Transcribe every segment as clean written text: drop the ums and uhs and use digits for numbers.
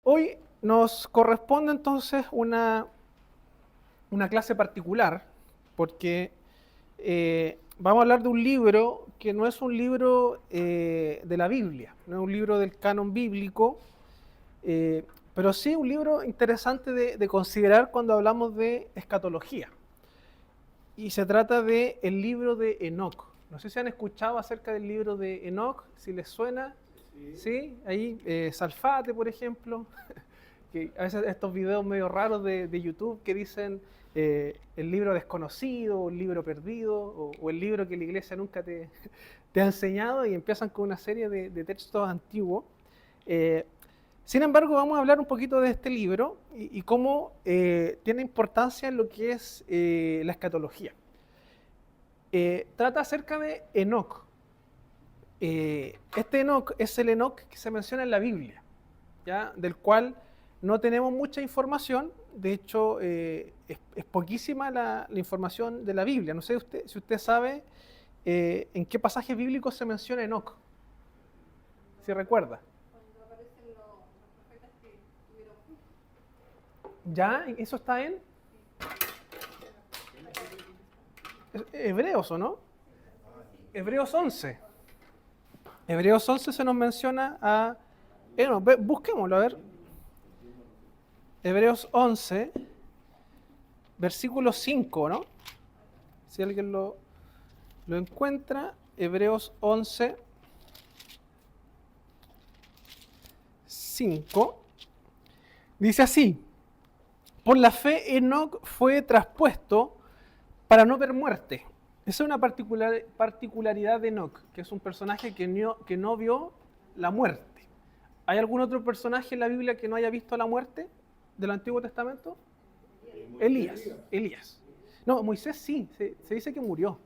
Hoy nos corresponde entonces una clase particular, porque vamos a hablar de un libro que no es un libro de la Biblia, no es un libro del canon bíblico, pero sí un libro interesante de considerar cuando hablamos de escatología. Y se trata de el libro de Enoc. No sé si han escuchado acerca del libro de Enoc, si les suena. Sí, ahí Salfate, por ejemplo, que a veces estos videos medio raros de YouTube que dicen el libro desconocido, o el libro perdido, o el libro que la iglesia nunca te ha enseñado, y empiezan con una serie de textos antiguos. Eh, Sin embargo, vamos a hablar un poquito de este libro y cómo tiene importancia en lo que es la escatología. Trata acerca de Enoc. Este Enoc es el Enoc que se menciona en la Biblia, ¿ya? Del cual no tenemos mucha información. De hecho, es poquísima la información de la Biblia. No sé si usted sabe en qué pasajes bíblicos se menciona Enoc, si recuerda. Cuando aparecen los profetas que tuvieron ¿Ya? ¿Eso está en Hebreos o no? Hebreos 11. Hebreos 11 se nos menciona a Enoc. Busquémoslo, a ver. Hebreos 11, versículo 5, ¿no? Si alguien lo encuentra, Hebreos 11, 5, dice así: por la fe Enoc fue traspuesto para no ver muerte. Esa es una particularidad de Enoc, que es un personaje que no vio la muerte. ¿Hay algún otro personaje en la Biblia que no haya visto la muerte del Antiguo Testamento? Elías. No, Moisés sí, se dice que murió,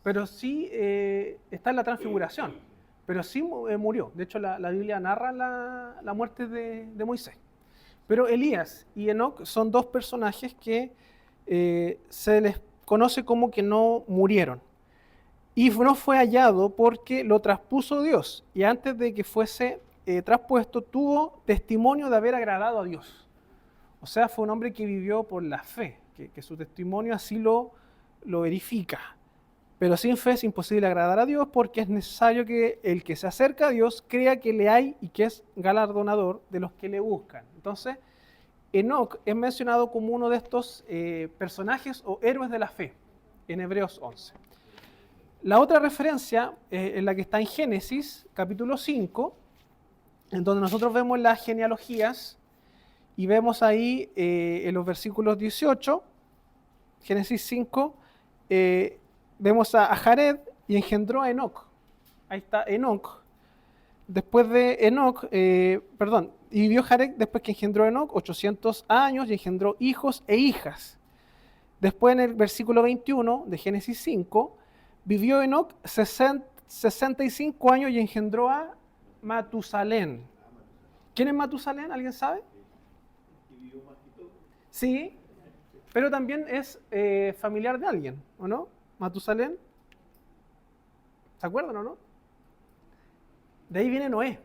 pero sí está en la transfiguración, pero sí murió. De hecho, la Biblia narra la muerte de Moisés. Pero Elías y Enoc son dos personajes que se les conoce como que no murieron. Y no fue hallado porque lo traspuso Dios. Y antes de que fuese traspuesto, tuvo testimonio de haber agradado a Dios. O sea, fue un hombre que vivió por la fe, que su testimonio así lo verifica. Pero sin fe es imposible agradar a Dios, porque es necesario que el que se acerca a Dios crea que le hay y que es galardonador de los que le buscan. Entonces, Enoc es mencionado como uno de estos personajes o héroes de la fe en Hebreos 11. La otra referencia es la que está en Génesis, capítulo 5, en donde nosotros vemos las genealogías y vemos ahí en los versículos 18, Génesis 5, vemos a Jared y engendró a Enoc. Ahí está Enoc. Después de Enoc, y vivió Jared después que engendró a Enoc 800 años y engendró hijos e hijas. Después en el versículo 21 de Génesis 5, vivió Enoc 65 años y engendró a Matusalén. ¿Quién es Matusalén? ¿Alguien sabe? Sí, pero también es familiar de alguien, ¿o no? Matusalén. ¿Se acuerdan o no? De ahí viene Noé.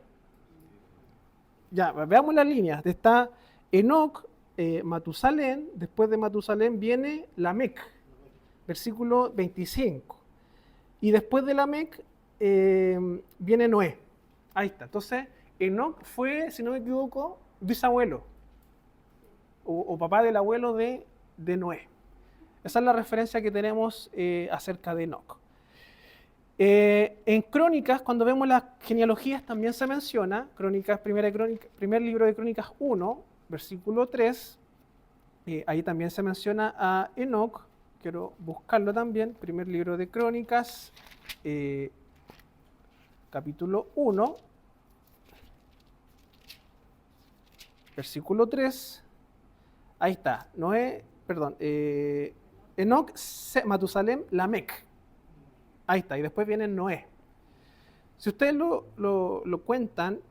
Ya, veamos las líneas. Está Enoc, Matusalén, después de Matusalén viene Lamec, versículo 25. Y después de Lamec viene Noé. Ahí está. Entonces, Enoc fue, si no me equivoco, bisabuelo o papá del abuelo de Noé. Esa es la referencia que tenemos acerca de Enoc. En Crónicas, cuando vemos las genealogías, también se menciona, primer libro de Crónicas 1, versículo 3, ahí también se menciona a Enoc. Quiero buscarlo también, primer libro de Crónicas, capítulo 1, versículo 3, ahí está, Enoc, Matusalén, Lamec. Ahí está, y después viene Noé. Si ustedes lo cuentan,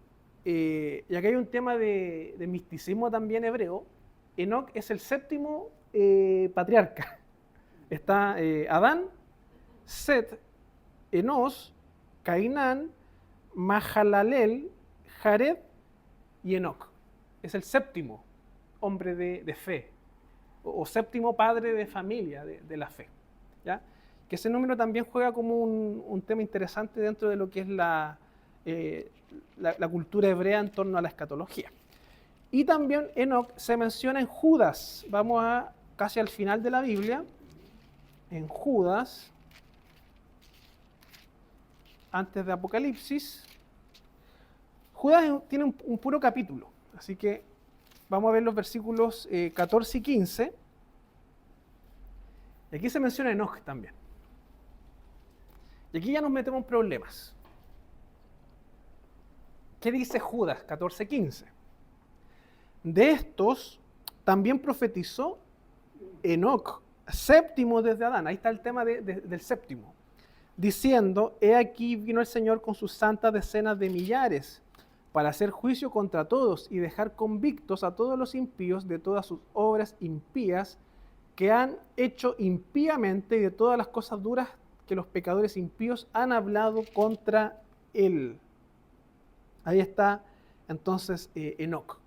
y acá hay un tema de misticismo también hebreo, Enoc es el séptimo patriarca. Está Adán, Set, Enos, Cainán, Mahalalel, Jared y Enoc. es el séptimo hombre de fe, o séptimo padre de familia de la fe, ¿ya? Que ese número también juega como un tema interesante dentro de lo que es la cultura hebrea en torno a la escatología. Y también Enoc se menciona en Judas. Vamos a casi al final de la Biblia, en Judas, antes de Apocalipsis. Judas tiene un puro capítulo, así que vamos a ver los versículos 14 y 15. Y aquí se menciona Enoc también. Y aquí ya nos metemos en problemas. ¿Qué dice Judas 14:15? De estos también profetizó Enoc, séptimo desde Adán. Ahí está el tema del séptimo. Diciendo, he aquí vino el Señor con sus santas decenas de millares, para hacer juicio contra todos y dejar convictos a todos los impíos de todas sus obras impías que han hecho impíamente y de todas las cosas duras que los pecadores impíos han hablado contra él. Ahí está entonces Enoc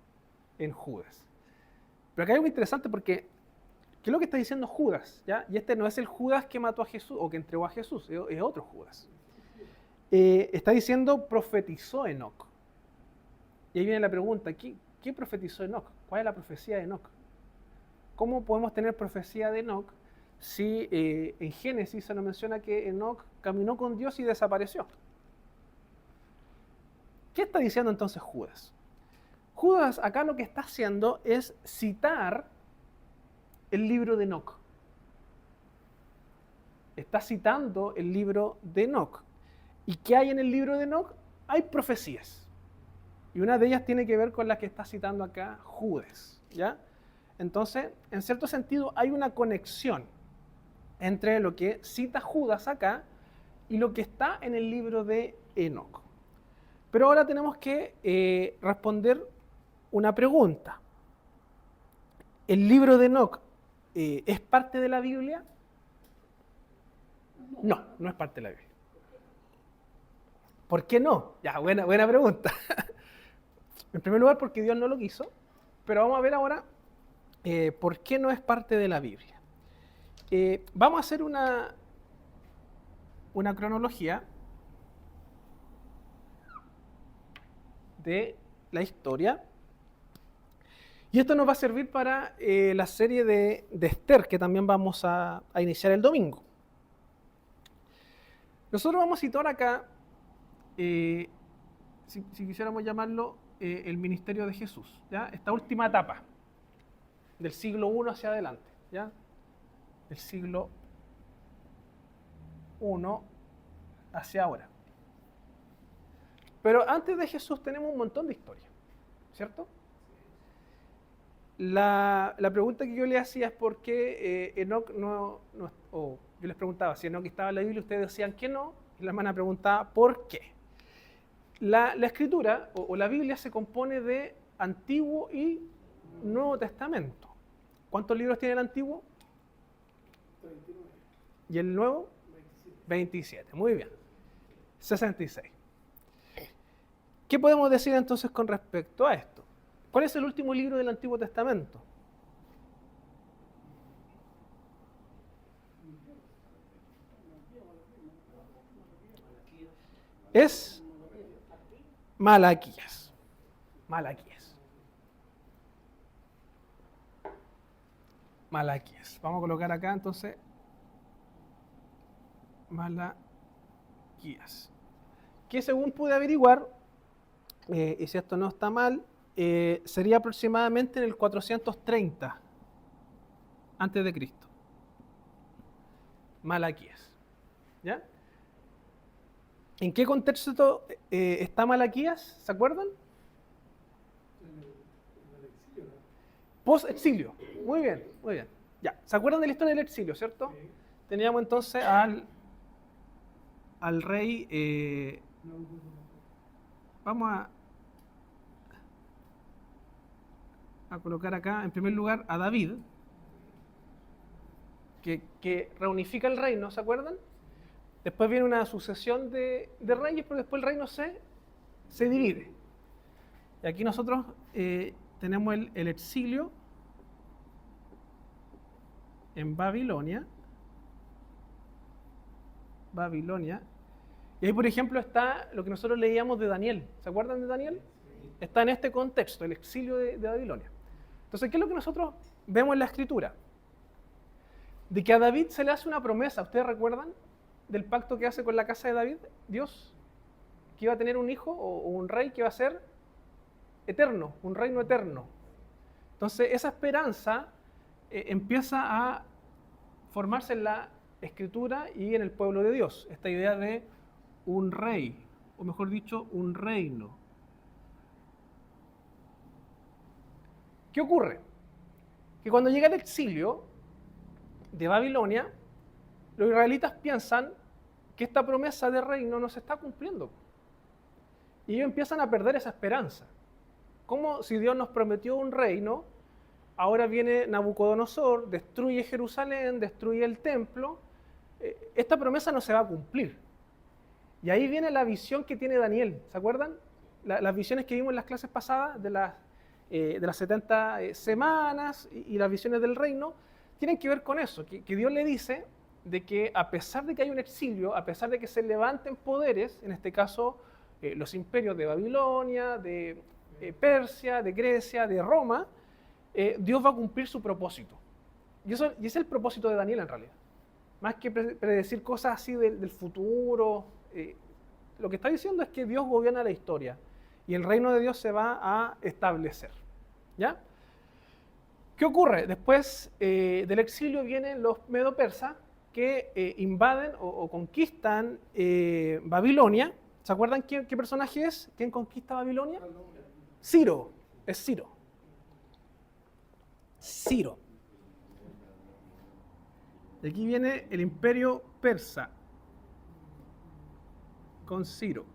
en Judas. Pero acá hay algo interesante porque ¿qué es lo que está diciendo Judas? ¿Ya? Y este no es el Judas que mató a Jesús o que entregó a Jesús, es otro Judas. Está diciendo profetizó Enoc. Y ahí viene la pregunta, ¿qué profetizó Enoc? ¿Cuál es la profecía de Enoc? ¿Cómo podemos tener profecía de Enoc si en Génesis se nos menciona que Enoc caminó con Dios y desapareció? ¿Qué está diciendo entonces Judas? Judas acá lo que está haciendo es citar el libro de Enoc. Está citando el libro de Enoc. ¿Y qué hay en el libro de Enoc? Hay profecías. Y una de ellas tiene que ver con la que está citando acá Judas, ¿ya? Entonces, en cierto sentido, hay una conexión entre lo que cita Judas acá y lo que está en el libro de Enoc. Pero ahora tenemos que responder una pregunta. ¿El libro de Enoc es parte de la Biblia? No, no es parte de la Biblia. ¿Por qué no? Ya, buena pregunta. En primer lugar, porque Dios no lo quiso, pero vamos a ver ahora por qué no es parte de la Biblia. Vamos a hacer una cronología de la historia. Y esto nos va a servir para la serie de Esther, que también vamos a iniciar el domingo. Nosotros vamos a situar acá, si quisiéramos llamarlo, el ministerio de Jesús, ¿ya? Esta última etapa, del siglo I hacia adelante, ¿ya? Del siglo I hacia ahora. Pero antes de Jesús tenemos un montón de historia, ¿cierto? La pregunta que yo le hacía es por qué Enoc yo les preguntaba si Enoc estaba en la Biblia, ustedes decían que no, y la hermana preguntaba por qué. La escritura o la Biblia se compone de Antiguo y Nuevo Testamento. ¿Cuántos libros tiene el Antiguo? 39. ¿Y el Nuevo? 27. Muy bien. 66. ¿Qué podemos decir entonces con respecto a esto? ¿Cuál es el último libro del Antiguo Testamento? Es Malaquías. Malaquías. Malaquías. Vamos a colocar acá entonces Malaquías. Que según pude averiguar, y si esto no está mal, sería aproximadamente en el 430 antes de Cristo. Malaquías. ¿Ya? ¿En qué contexto está Malaquías? ¿Se acuerdan? Post-exilio. Muy bien, muy bien. Ya. ¿Se acuerdan de la historia del exilio, cierto? Sí. Teníamos entonces al rey. Vamos a colocar acá, en primer lugar, a David, que reunifica el reino, ¿se acuerdan? Después viene una sucesión de reyes, pero después el reino se divide. Y aquí nosotros tenemos el exilio en Babilonia. Y ahí, por ejemplo, está lo que nosotros leíamos de Daniel. ¿Se acuerdan de Daniel? Está en este contexto, el exilio de Babilonia. Entonces, ¿qué es lo que nosotros vemos en la Escritura? De que a David se le hace una promesa. ¿Ustedes recuerdan del pacto que hace con la casa de David? Dios, que iba a tener un hijo o un rey que iba a ser eterno, un reino eterno. Entonces, esa esperanza empieza a formarse en la Escritura y en el pueblo de Dios. Esta idea de un rey, o mejor dicho, un reino. ¿Qué ocurre? Que cuando llega el exilio de Babilonia, los israelitas piensan que esta promesa de reino no se está cumpliendo. Y ellos empiezan a perder esa esperanza. Como si Dios nos prometió un reino, ahora viene Nabucodonosor, destruye Jerusalén, destruye el templo, esta promesa no se va a cumplir. Y ahí viene la visión que tiene Daniel, ¿se acuerdan? Las visiones que vimos en las clases pasadas de las 70 semanas y las visiones del reino, tienen que ver con eso, que Dios le dice de que a pesar de que hay un exilio, a pesar de que se levanten poderes, en este caso los imperios de Babilonia, de Persia, de Grecia, de Roma, Dios va a cumplir su propósito. Y ese es el propósito de Daniel en realidad. Más que predecir cosas así del futuro, lo que está diciendo es que Dios gobierna la historia y el reino de Dios se va a establecer. ¿Ya? ¿Qué ocurre? Después del exilio vienen los medo-persas que invaden o conquistan Babilonia. ¿Se acuerdan qué personaje es? ¿Quién conquista Babilonia? Ciro. Es Ciro. Ciro. Y aquí viene el imperio persa con Ciro.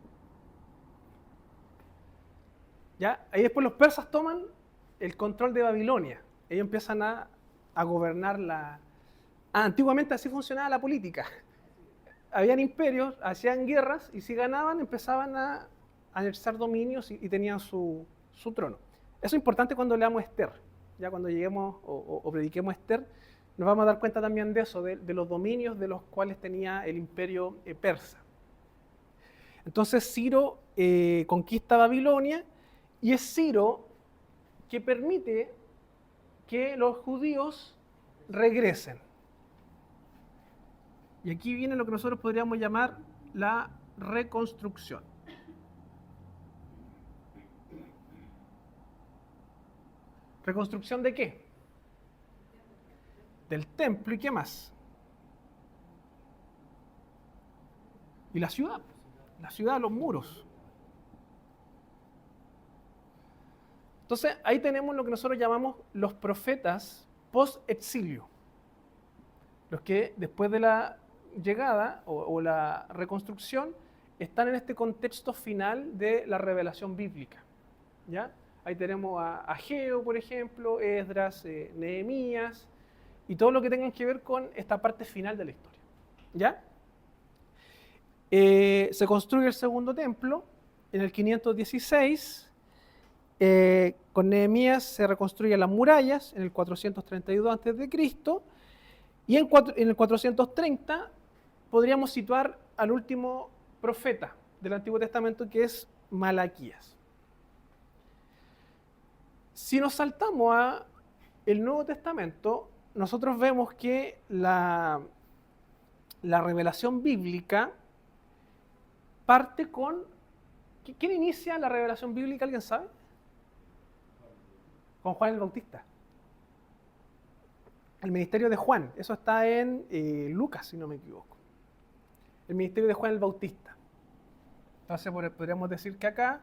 ¿Ya? Ahí después los persas toman el control de Babilonia. Ellos empiezan a gobernar antiguamente así funcionaba la política. Habían imperios, hacían guerras y si ganaban empezaban a anexar dominios y tenían su trono. Eso es importante cuando leamos Esther. Ya cuando lleguemos o prediquemos Esther, nos vamos a dar cuenta también de eso, de los dominios de los cuales tenía el imperio persa. Entonces Ciro conquista Babilonia y es Ciro que permite que los judíos regresen. Y aquí viene lo que nosotros podríamos llamar la reconstrucción. ¿Reconstrucción de qué? Del templo y qué más. Y la ciudad, los muros. Entonces ahí tenemos lo que nosotros llamamos los profetas post-exilio. Los que después de la llegada o la reconstrucción están en este contexto final de la revelación bíblica. ¿Ya? Ahí tenemos a Ageo, por ejemplo, Esdras, Nehemías, y todo lo que tenga que ver con esta parte final de la historia. ¿Ya? Se construye el segundo templo en el 516. Con Nehemías se reconstruyen las murallas en el 432 a.C. Y en el 430 podríamos situar al último profeta del Antiguo Testamento, que es Malaquías. Si nos saltamos al Nuevo Testamento, nosotros vemos que la revelación bíblica parte con... ¿Quién inicia la revelación bíblica? ¿Alguien sabe? Con Juan el Bautista. El ministerio de Juan, eso está en Lucas, si no me equivoco. El ministerio de Juan el Bautista. Entonces podríamos decir que acá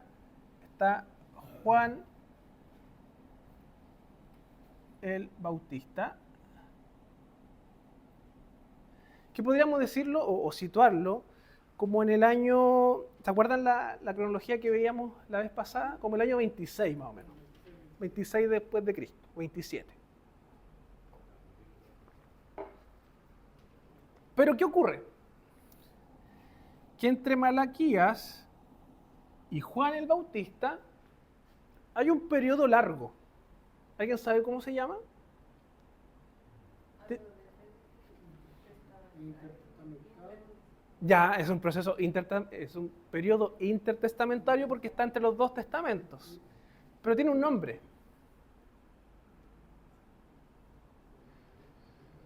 está Juan el Bautista, que podríamos decirlo o situarlo como en el año, ¿se acuerdan la cronología que veíamos la vez pasada? Como el año 26 más o menos, 26 después de Cristo, 27. Pero ¿qué ocurre? Que entre Malaquías y Juan el Bautista hay un periodo largo, ¿Alguien sabe cómo se llama? De- Ya, es un proceso, es un periodo intertestamentario porque está entre los dos testamentos. Pero tiene un nombre.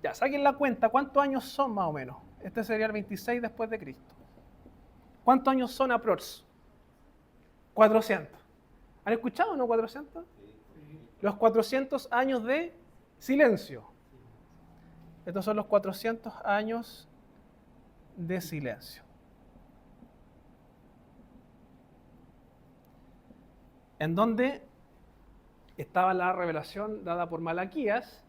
Ya, saquen la cuenta, ¿cuántos años son más o menos? Este sería el 26 después de Cristo. ¿Cuántos años son aprox? 400. ¿Han escuchado o no 400? Los 400 años de silencio. Estos son los 400 años de silencio. En donde estaba la revelación dada por Malaquías,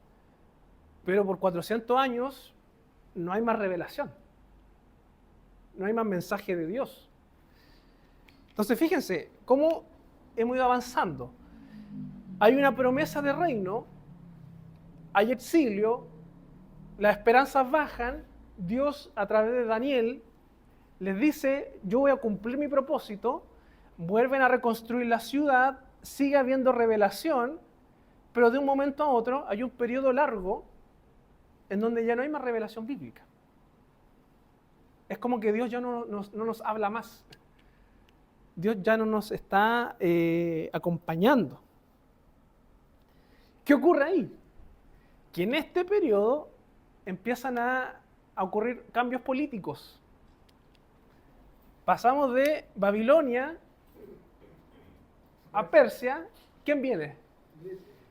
pero por 400 años no hay más revelación. No hay más mensaje de Dios. Entonces fíjense cómo hemos ido avanzando. Hay una promesa de reino, hay exilio, las esperanzas bajan, Dios a través de Daniel les dice, yo voy a cumplir mi propósito, vuelven a reconstruir la ciudad, sigue habiendo revelación, pero de un momento a otro hay un periodo largo en donde ya no hay más revelación bíblica. Es como que Dios ya no nos habla más. Dios ya no nos está acompañando. ¿Qué ocurre ahí? Que en este periodo empiezan a ocurrir cambios políticos. Pasamos de Babilonia a Persia. ¿Quién viene?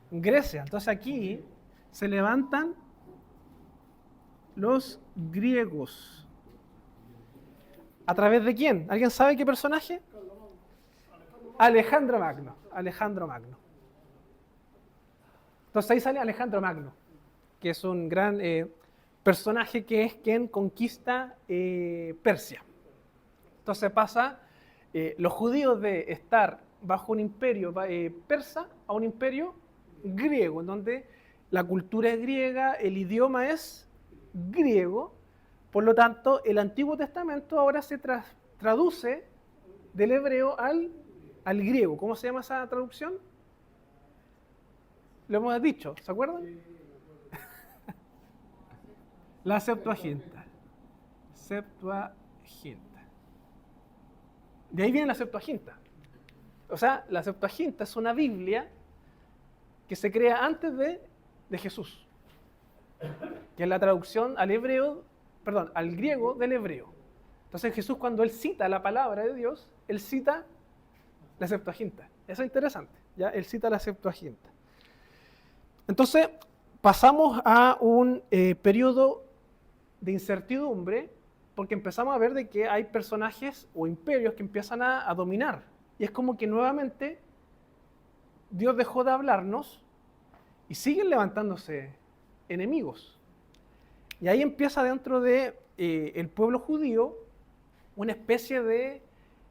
Grecia. Entonces aquí se levantan los griegos. ¿A través de quién? ¿Alguien sabe qué personaje? Alejandro Magno. Alejandro Magno. Entonces ahí sale Alejandro Magno, que es un gran personaje que es quien conquista Persia. Entonces pasa los judíos de estar bajo un imperio persa a un imperio griego, en donde la cultura es griega, el idioma es griego, por lo tanto el Antiguo Testamento ahora se traduce del hebreo al griego. ¿Cómo se llama esa traducción? Lo hemos dicho, ¿se acuerdan? La Septuaginta. Septuaginta. De ahí viene la Septuaginta. O sea, la Septuaginta es una Biblia que se crea antes de Jesús, que es la traducción al hebreo, perdón, al griego del hebreo. Entonces Jesús, cuando él cita la palabra de Dios, él cita la Septuaginta. Eso es interesante, ¿ya? Él cita la Septuaginta. Entonces pasamos a un periodo de incertidumbre porque empezamos a ver de que hay personajes o imperios que empiezan a dominar. Y es como que nuevamente Dios dejó de hablarnos y siguen levantándose enemigos. Y ahí empieza dentro de el pueblo judío una especie de,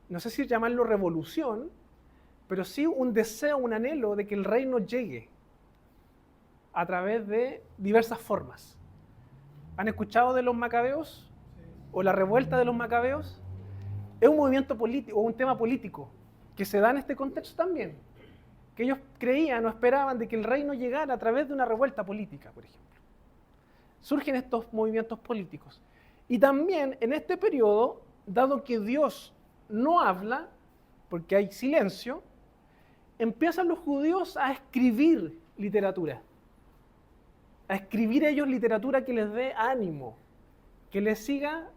no sé si llamarlo revolución, pero sí un deseo, un anhelo de que el reino llegue a través de diversas formas. ¿Han escuchado de los macabeos? ¿O la revuelta de los macabeos? Es un movimiento político, o un tema político, que se da en este contexto también. Que ellos creían o esperaban de que el reino llegara a través de una revuelta política, por ejemplo. Surgen estos movimientos políticos. Y también en este periodo, dado que Dios no habla, porque hay silencio, empiezan los judíos a escribir literatura. A escribir ellos literatura que les dé ánimo, que les siga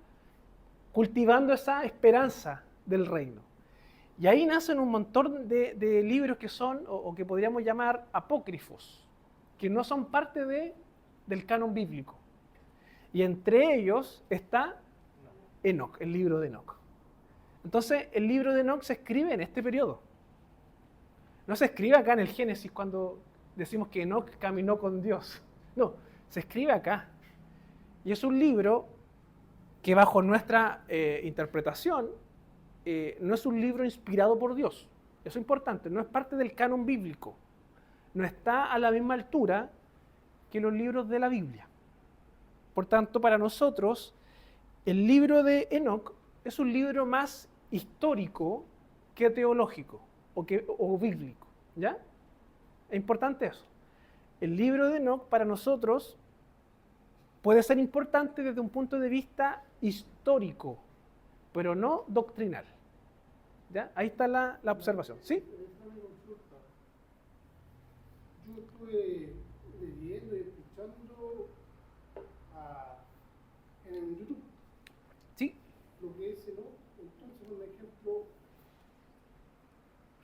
cultivando esa esperanza del reino. Y ahí nacen un montón de libros que son, o que podríamos llamar apócrifos, que no son parte del canon bíblico. Y entre ellos está Enoc, el libro de Enoc. Entonces, el libro de Enoc se escribe en este periodo. No se escribe acá en el Génesis cuando decimos que Enoc caminó con Dios. No, se escribe acá. Y es un libro que bajo nuestra interpretación no es un libro inspirado por Dios. Eso es importante, no es parte del canon bíblico. No está a la misma altura que los libros de la Biblia. Por tanto, para nosotros, el libro de Enoc es un libro más histórico que teológico o bíblico. ¿Ya? Es importante eso. el libro de Enoc para nosotros puede ser importante desde un punto de vista histórico, pero no doctrinal. ¿Ya? Ahí está la observación. ¿Sí? Una consulta. Yo estuve leyendo y escuchando en YouTube Sí. lo que es, ¿no? Entonces, por ejemplo,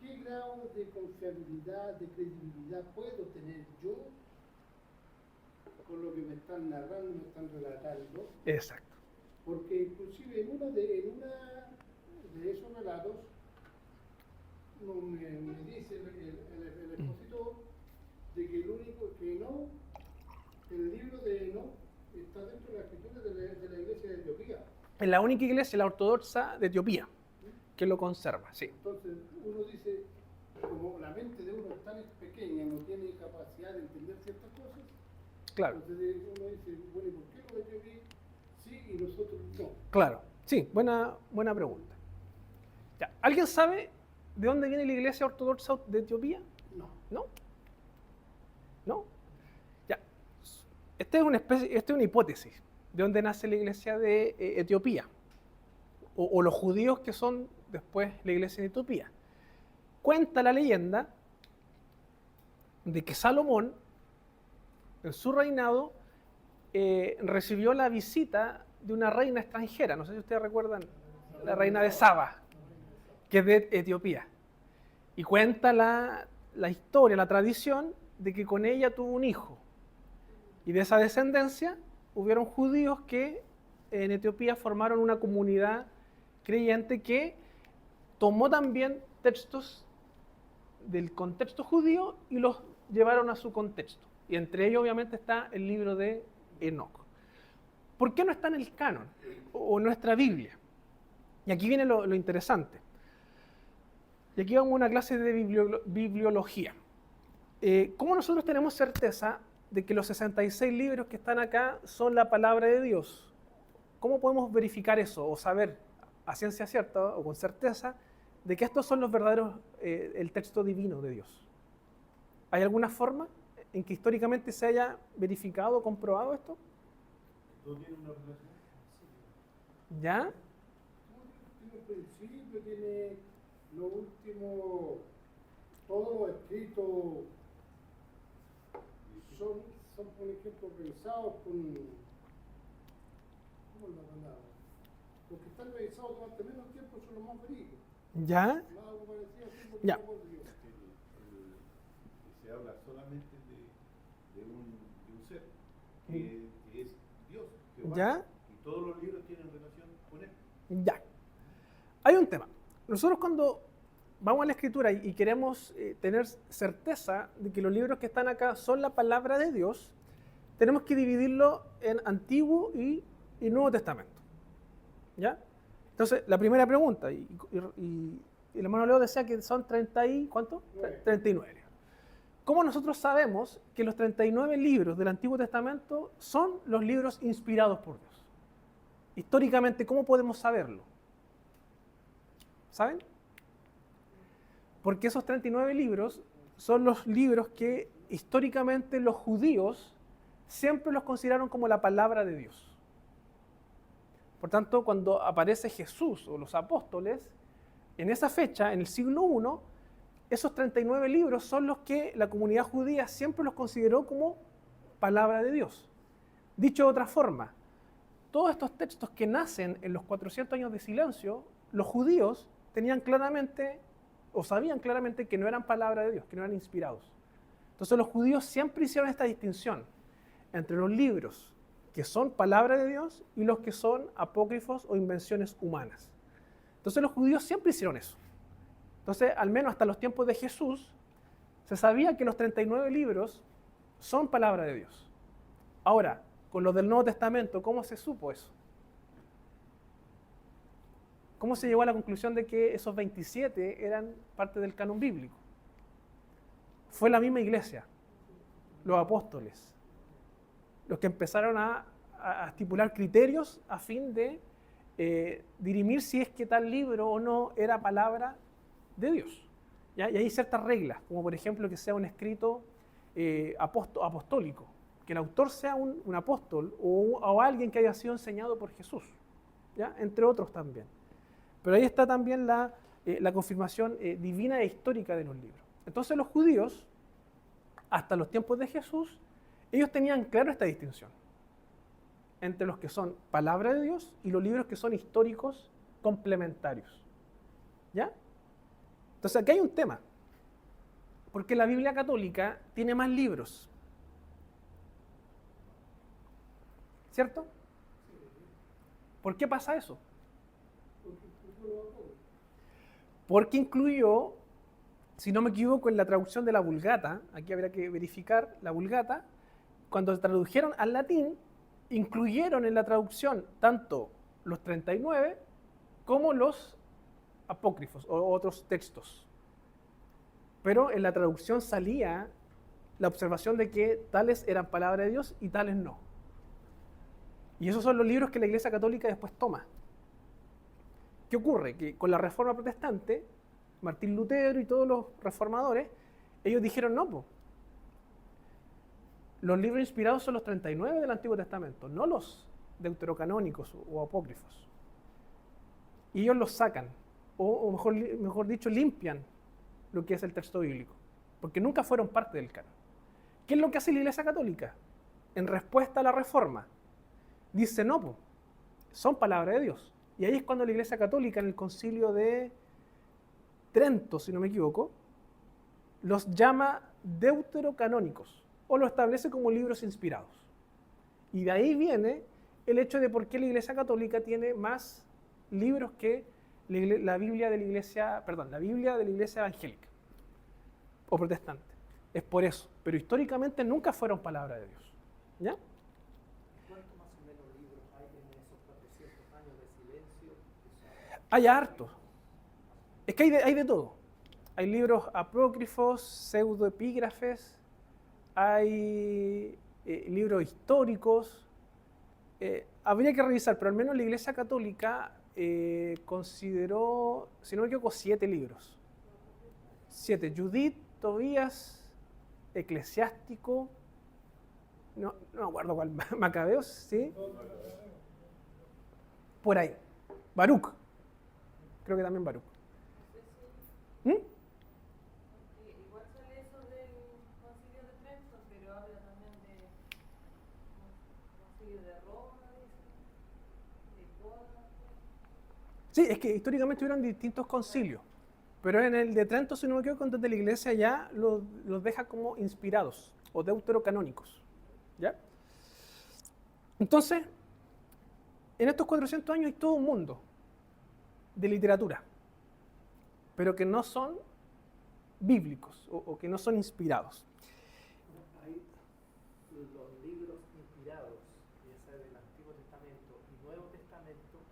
¿qué grado de confiabilidad, de credibilidad puedo tener yo con lo que me están narrando, me están relatando? Exacto. Porque inclusive en uno de esos relatos me dice el expositor de que el único que no, el libro de Enoc está dentro de la escritura de la iglesia de Etiopía. Es la única iglesia, la ortodoxa de Etiopía, que lo conserva, sí. Entonces uno dice, como la mente de uno es tan pequeña, no tiene capacidad de entender ciertas cosas, Claro, entonces uno dice, bueno, ¿y por qué los de Etiopía sí y nosotros no? claro. Sí, buena pregunta. Ya, ¿alguien sabe de dónde viene la iglesia ortodoxa de Etiopía? No. ¿No? ¿No? Ya. Esta es una hipótesis de dónde nace la iglesia de Etiopía, o los judíos que son después la iglesia de Etiopía. Cuenta la leyenda de que Salomón, en su reinado, recibió la visita de una reina extranjera. No sé si ustedes recuerdan, la reina de Saba, que es de Etiopía. Y cuenta la historia, la tradición, de que con ella tuvo un hijo. Y de esa descendencia hubieron judíos que en Etiopía formaron una comunidad creyente que tomó también textos del contexto judío y los llevaron a su contexto. Y entre ellos obviamente está el libro de Enoc. ¿Por qué no está en el canon o en nuestra Biblia? Y aquí viene lo interesante. Y aquí vamos a una clase de bibliología. ¿Cómo nosotros tenemos certeza de que los 66 libros que están acá son la palabra de Dios? ¿Cómo podemos verificar eso o saber a ciencia cierta o con certeza de que estos son los verdaderos, el texto divino de Dios? ¿Hay alguna forma en que históricamente se haya verificado o comprobado esto? ¿Todo tiene una relación? ¿Ya? Tiene el principio, tiene lo último, todo lo escrito son por ejemplo, revisados con, ¿cómo es la palabra? Los que están revisados durante menos tiempo son los más verídicos. ¿Ya? Más algo parecido así porque Ya. no recuerdo yo. Se habla solamente de un ser, que es Dios, Jehová, ¿Ya? y todos los libros tienen relación con él. Ya. Hay un tema. Nosotros cuando vamos a la Escritura y queremos tener certeza de que los libros que están acá son la palabra de Dios, tenemos que dividirlo en Antiguo y Nuevo Testamento. ¿Ya? Entonces, la primera pregunta, y el hermano Leo decía que son 30 y, ¿cuánto? 39. ¿Cómo nosotros sabemos que los 39 libros del Antiguo Testamento son los libros inspirados por Dios? Históricamente, ¿cómo podemos saberlo? ¿Saben? Porque esos 39 libros son los libros que históricamente los judíos siempre los consideraron como la palabra de Dios. Por tanto, cuando aparece Jesús o los apóstoles, en esa fecha, en el siglo I, esos 39 libros son los que la comunidad judía siempre los consideró como palabra de Dios. Dicho de otra forma, todos estos textos que nacen en los 400 años de silencio, los judíos tenían claramente, o sabían claramente que no eran palabra de Dios, que no eran inspirados. Entonces los judíos siempre hicieron esta distinción entre los libros que son palabra de Dios y los que son apócrifos o invenciones humanas. Entonces los judíos siempre hicieron eso. Entonces, al menos hasta los tiempos de Jesús, se sabía que los 39 libros son palabra de Dios. Ahora, con los del Nuevo Testamento, ¿cómo se supo eso? ¿Cómo se llegó a la conclusión de que esos 27 eran parte del canon bíblico? Fue la misma iglesia, los apóstoles, los que empezaron a estipular criterios a fin de dirimir si es que tal libro o no era palabra de Dios. ¿Ya? Y hay ciertas reglas, como por ejemplo que sea un escrito apostólico, que el autor sea un apóstol o alguien que haya sido enseñado por Jesús, ¿ya? Entre otros también. Pero ahí está también la confirmación divina e histórica de los libros. Entonces los judíos, hasta los tiempos de Jesús, ellos tenían claro esta distinción entre los que son palabra de Dios y los libros que son históricos complementarios. ¿Ya? Entonces aquí hay un tema, porque la Biblia católica tiene más libros, ¿cierto? ¿Por qué pasa eso? Porque incluyó, si no me equivoco, en la traducción de la Vulgata, aquí habría que verificar la Vulgata, cuando tradujeron al latín, incluyeron en la traducción tanto los 39 como los apócrifos o otros textos. Pero en la traducción salía la observación de que tales eran palabra de Dios y tales no. Y esos son los libros que la Iglesia Católica después toma. ¿Qué ocurre? Que con la Reforma Protestante, Martín Lutero y todos los reformadores, ellos dijeron no, po. Los libros inspirados son los 39 del Antiguo Testamento, no los deuterocanónicos o apócrifos. Y ellos los sacan, o mejor dicho, limpian lo que es el texto bíblico, porque nunca fueron parte del canon. ¿Qué es lo que hace la Iglesia Católica? En respuesta a la Reforma, dice no, po, son palabra de Dios. Y ahí es cuando la Iglesia Católica, en el Concilio de Trento, si no me equivoco, los llama deuterocanónicos, o lo establece como libros inspirados. Y de ahí viene el hecho de por qué la Iglesia Católica tiene más libros que la Biblia de la Iglesia, la Biblia de la Iglesia evangélica o protestante. Es por eso. Pero históricamente nunca fueron palabra de Dios. ¿Ya? ¿Cuántos más o menos libros hay en esos 400 años de silencio? Hay hartos. Es que hay de todo. Hay libros apócrifos, pseudoepígrafes, hay libros históricos. Habría que revisar, pero al menos la Iglesia Católica consideró, si no me equivoco, 7 libros. 7. Judith, Tobías, Eclesiástico, no me acuerdo cuál, Macabeos, ¿sí? Por ahí. Baruch. Creo que también Baruch. ¿Mm? Igual sale eso del Concilio de Trento, pero habla también de Concilio de Roma, de Pola. Sí, es que históricamente hubieron distintos concilios, pero en el de Trento, si no me equivoco, donde la Iglesia ya los deja como inspirados o deuterocanónicos. ¿Ya? Entonces, en estos 400 años hay todo un mundo de literatura, pero que no son bíblicos o que no son inspirados. Hay los libros inspirados, ya sea del Antiguo Testamento y Nuevo Testamento,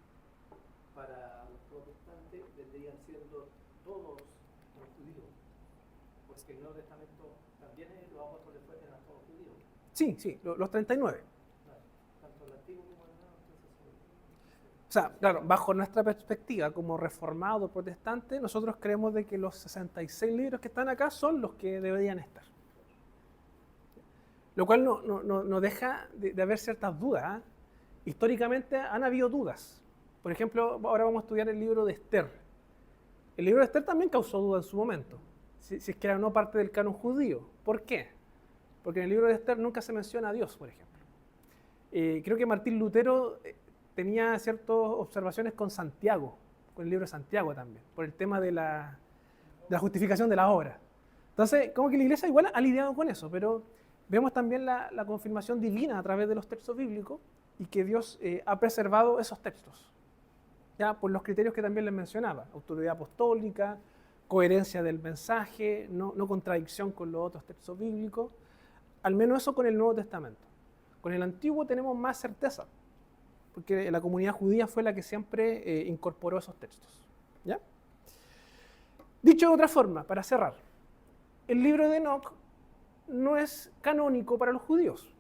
para los protestantes vendrían siendo todos los judíos, porque el Nuevo Testamento también los apóstoles eran todos judíos. Sí, los 39. Claro, tanto el Antiguo como el Nuevo. O sea, claro, bajo nuestra perspectiva como reformado protestante, nosotros creemos de que los 66 libros que están acá son los que deberían estar. Lo cual no deja de haber ciertas dudas. Históricamente han habido dudas. Por ejemplo, ahora vamos a estudiar el libro de Esther. El libro de Esther también causó duda en su momento, si es que era o no parte del canon judío. ¿Por qué? Porque en el libro de Esther nunca se menciona a Dios, por ejemplo. Creo que Martín Lutero tenía ciertas observaciones con Santiago, con el libro de Santiago también, por el tema de la justificación de la obra. Entonces, como que la Iglesia igual ha lidiado con eso, pero vemos también la confirmación divina a través de los textos bíblicos y que Dios ha preservado esos textos, ya por los criterios que también les mencionaba: autoridad apostólica, coherencia del mensaje, no contradicción con los otros textos bíblicos. Al menos eso con el Nuevo Testamento. Con el Antiguo tenemos más certeza, porque la comunidad judía fue la que siempre incorporó esos textos. ¿Ya? Dicho de otra forma, para cerrar, el libro de Enoc no es canónico para los judíos.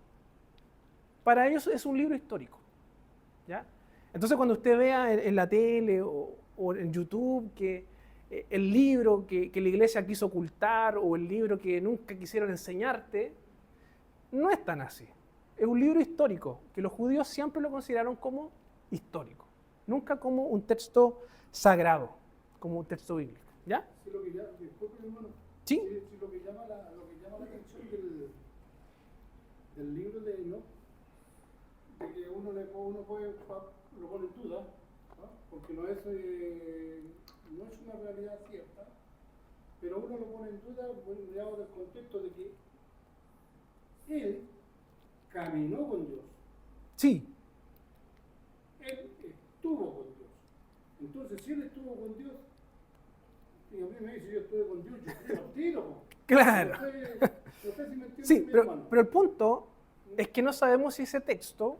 Para ellos es un libro histórico. ¿Ya? Entonces, cuando usted vea en la tele o en YouTube que el libro que la iglesia quiso ocultar o el libro que nunca quisieron enseñarte. No es tan así. Es un libro histórico, que los judíos siempre lo consideraron como histórico, nunca como un texto sagrado, como un texto bíblico. ¿Ya? Sí, lo que ya, disculpe, hermano. ¿Sí? Sí, lo que llama la atención del libro de Enoch, de que uno lo pone en duda, ¿no? Porque no es una realidad cierta, pero uno lo pone en duda mirado del contexto de que él caminó con Dios. Sí. Él estuvo con Dios. Entonces, si él estuvo con Dios, y a mí me dice yo estuve con Dios, yo creo tiro. Claro. No sé si me entiendes, Sí, mi hermano. pero el punto es que no sabemos si ese texto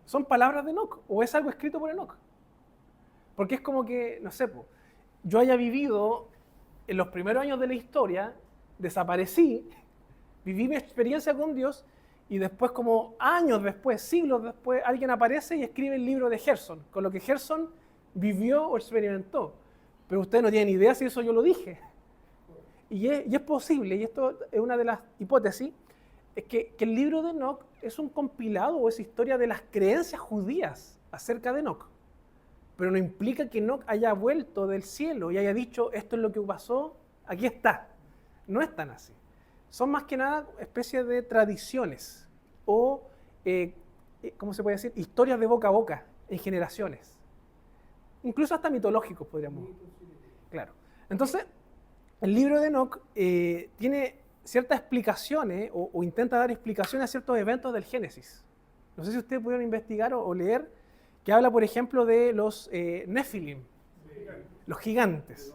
son palabras de Enoc o es algo escrito por Enoc. Porque es como que, no sé, yo haya vivido en los primeros años de la historia, desaparecí, viví mi experiencia con Dios y después, como años después, siglos después, alguien aparece y escribe el libro de Gerson, con lo que Gerson vivió o experimentó. Pero ustedes no tienen idea si eso yo lo dije. Y es posible, y esto es una de las hipótesis, es que el libro de Enoc es un compilado o es historia de las creencias judías acerca de Enoc. Pero no implica que Enoc haya vuelto del cielo y haya dicho, esto es lo que pasó, aquí está. No es tan así. Son más que nada especies de tradiciones o, ¿cómo se puede decir? Historias de boca a boca en generaciones. Incluso hasta mitológicos, podríamos. Claro. Entonces, el libro de Enoc tiene ciertas explicaciones o intenta dar explicaciones a ciertos eventos del Génesis. No sé si ustedes pudieron investigar o leer, que habla, por ejemplo, de los Nefilim, los gigantes.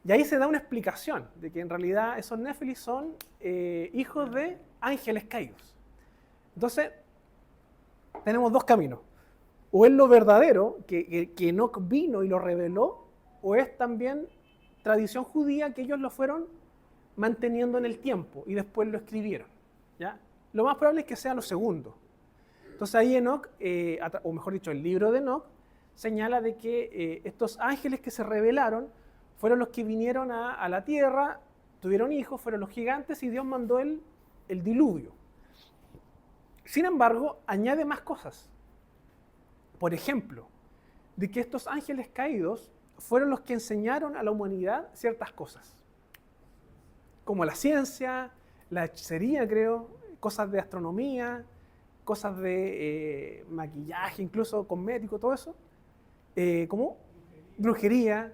Y ahí se da una explicación de que en realidad esos Nefilim son hijos de ángeles caídos. Entonces, tenemos dos caminos. O es lo verdadero, que Enoc vino y lo reveló, o es también tradición judía que ellos lo fueron manteniendo en el tiempo y después lo escribieron. ¿Ya? Lo más probable es que sea lo segundo. Entonces ahí Enoc, o mejor dicho, el libro de Enoc, señala de que estos ángeles que se revelaron fueron los que vinieron a la tierra, tuvieron hijos, fueron los gigantes y Dios mandó el diluvio. Sin embargo, añade más cosas. Por ejemplo, de que estos ángeles caídos fueron los que enseñaron a la humanidad ciertas cosas, como la ciencia, la hechicería, creo, cosas de astronomía, cosas de maquillaje, incluso cosmético, todo eso, como brujería,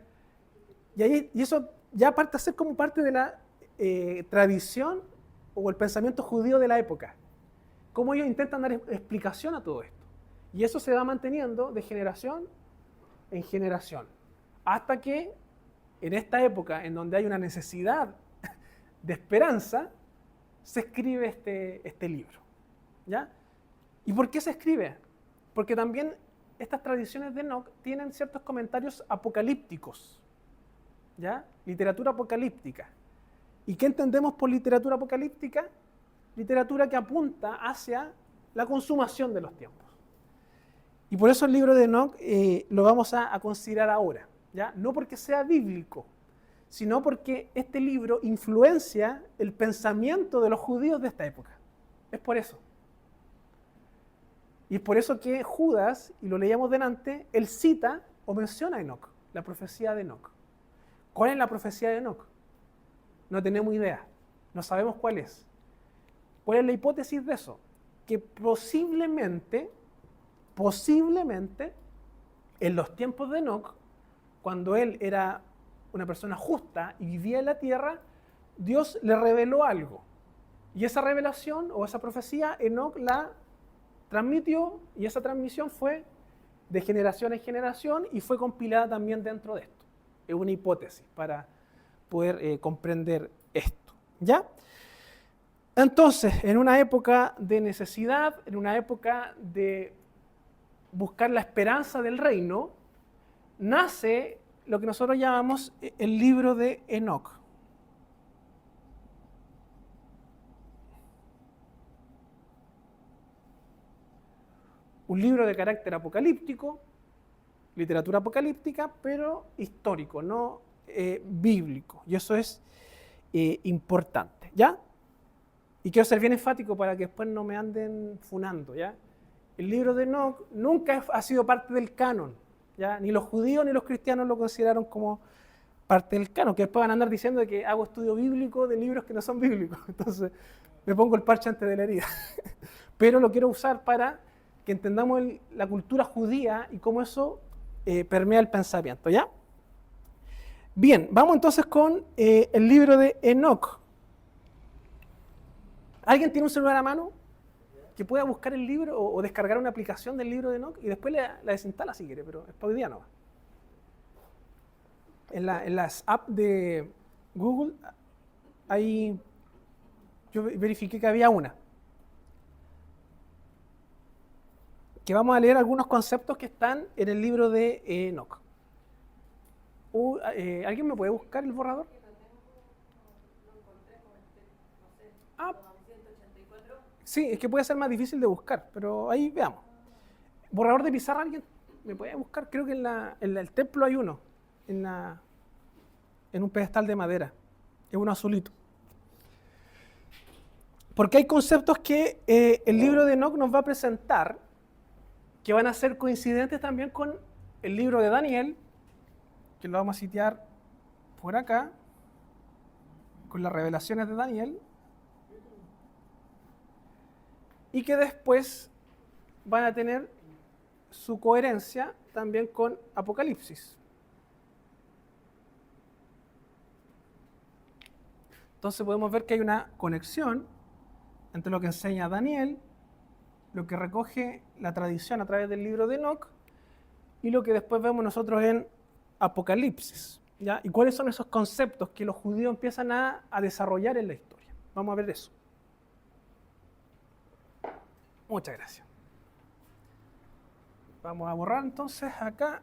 y eso ya parte a ser como parte de la tradición o el pensamiento judío de la época, cómo ellos intentan dar explicación a todo esto. Y eso se va manteniendo de generación en generación, hasta que en esta época en donde hay una necesidad de esperanza, se escribe este libro. ¿Ya? ¿Y por qué se escribe? Porque también estas tradiciones de Enoc tienen ciertos comentarios apocalípticos. ¿Ya? Literatura apocalíptica. ¿Y qué entendemos por literatura apocalíptica? Literatura que apunta hacia la consumación de los tiempos. Y por eso el libro de Enoc lo vamos a considerar ahora, ¿ya? No porque sea bíblico, sino porque este libro influencia el pensamiento de los judíos de esta época. Es por eso. Y es por eso que Judas, y lo leíamos delante, él cita o menciona a Enoc, la profecía de Enoc. ¿Cuál es la profecía de Enoc? No tenemos idea, no sabemos cuál es. ¿Cuál es la hipótesis de eso? Que posiblemente, en los tiempos de Enoc, cuando él era una persona justa y vivía en la tierra, Dios le reveló algo. Y esa revelación o esa profecía, Enoc la transmitió, y esa transmisión fue de generación en generación y fue compilada también dentro de esto. Es una hipótesis para poder comprender esto. ¿Ya? Entonces, en una época de necesidad, en una época de buscar la esperanza del reino, nace lo que nosotros llamamos el libro de Enoc. Un libro de carácter apocalíptico, literatura apocalíptica, pero histórico, no bíblico. Y eso es importante, ¿ya? Y quiero ser bien enfático para que después no me anden funando, ¿ya? El libro de Enoc nunca ha sido parte del canon, ¿ya? Ni los judíos ni los cristianos lo consideraron como parte del canon, que después van a andar diciendo que hago estudio bíblico de libros que no son bíblicos. Entonces me pongo el parche antes de la herida. Pero lo quiero usar para que entendamos la cultura judía y cómo eso permea el pensamiento, ¿ya? Bien, vamos entonces con el libro de Enoc. ¿Alguien tiene un celular a mano que pueda buscar el libro o descargar una aplicación del libro de Enoc y después la desinstala si quiere, pero es para hoy día no? En las apps de Google yo verifiqué que había una. Que vamos a leer algunos conceptos que están en el libro de Enoc. ¿Alguien me puede buscar el borrador? Ah, sí, es que puede ser más difícil de buscar, pero ahí veamos. ¿Borrador de pizarra alguien me puede buscar? Creo que en el templo hay uno, en un pedestal de madera. Es uno azulito. Porque hay conceptos que el libro de Enoc nos va a presentar que van a ser coincidentes también con el libro de Daniel, que lo vamos a sitiar por acá, con las revelaciones de Daniel, y que después van a tener su coherencia también con Apocalipsis. Entonces podemos ver que hay una conexión entre lo que enseña Daniel, lo que recoge la tradición a través del libro de Enoc y lo que después vemos nosotros en Apocalipsis, ¿ya? ¿Y cuáles son esos conceptos que los judíos empiezan a desarrollar en la historia? Vamos a ver eso. Muchas gracias. Vamos a borrar entonces acá.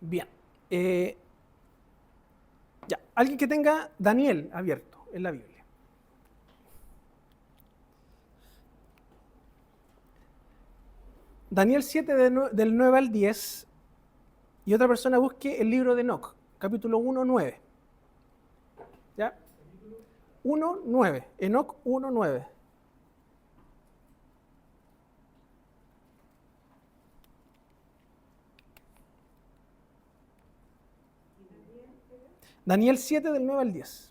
Bien. Ya. Alguien que tenga Daniel abierto en la Biblia. Daniel 7 del 9 al 10 y otra persona busque el libro de Enoc, capítulo 1, 9. ¿Ya? 1, 9. Enoc 1, 9. Daniel 7 del 9 al 10.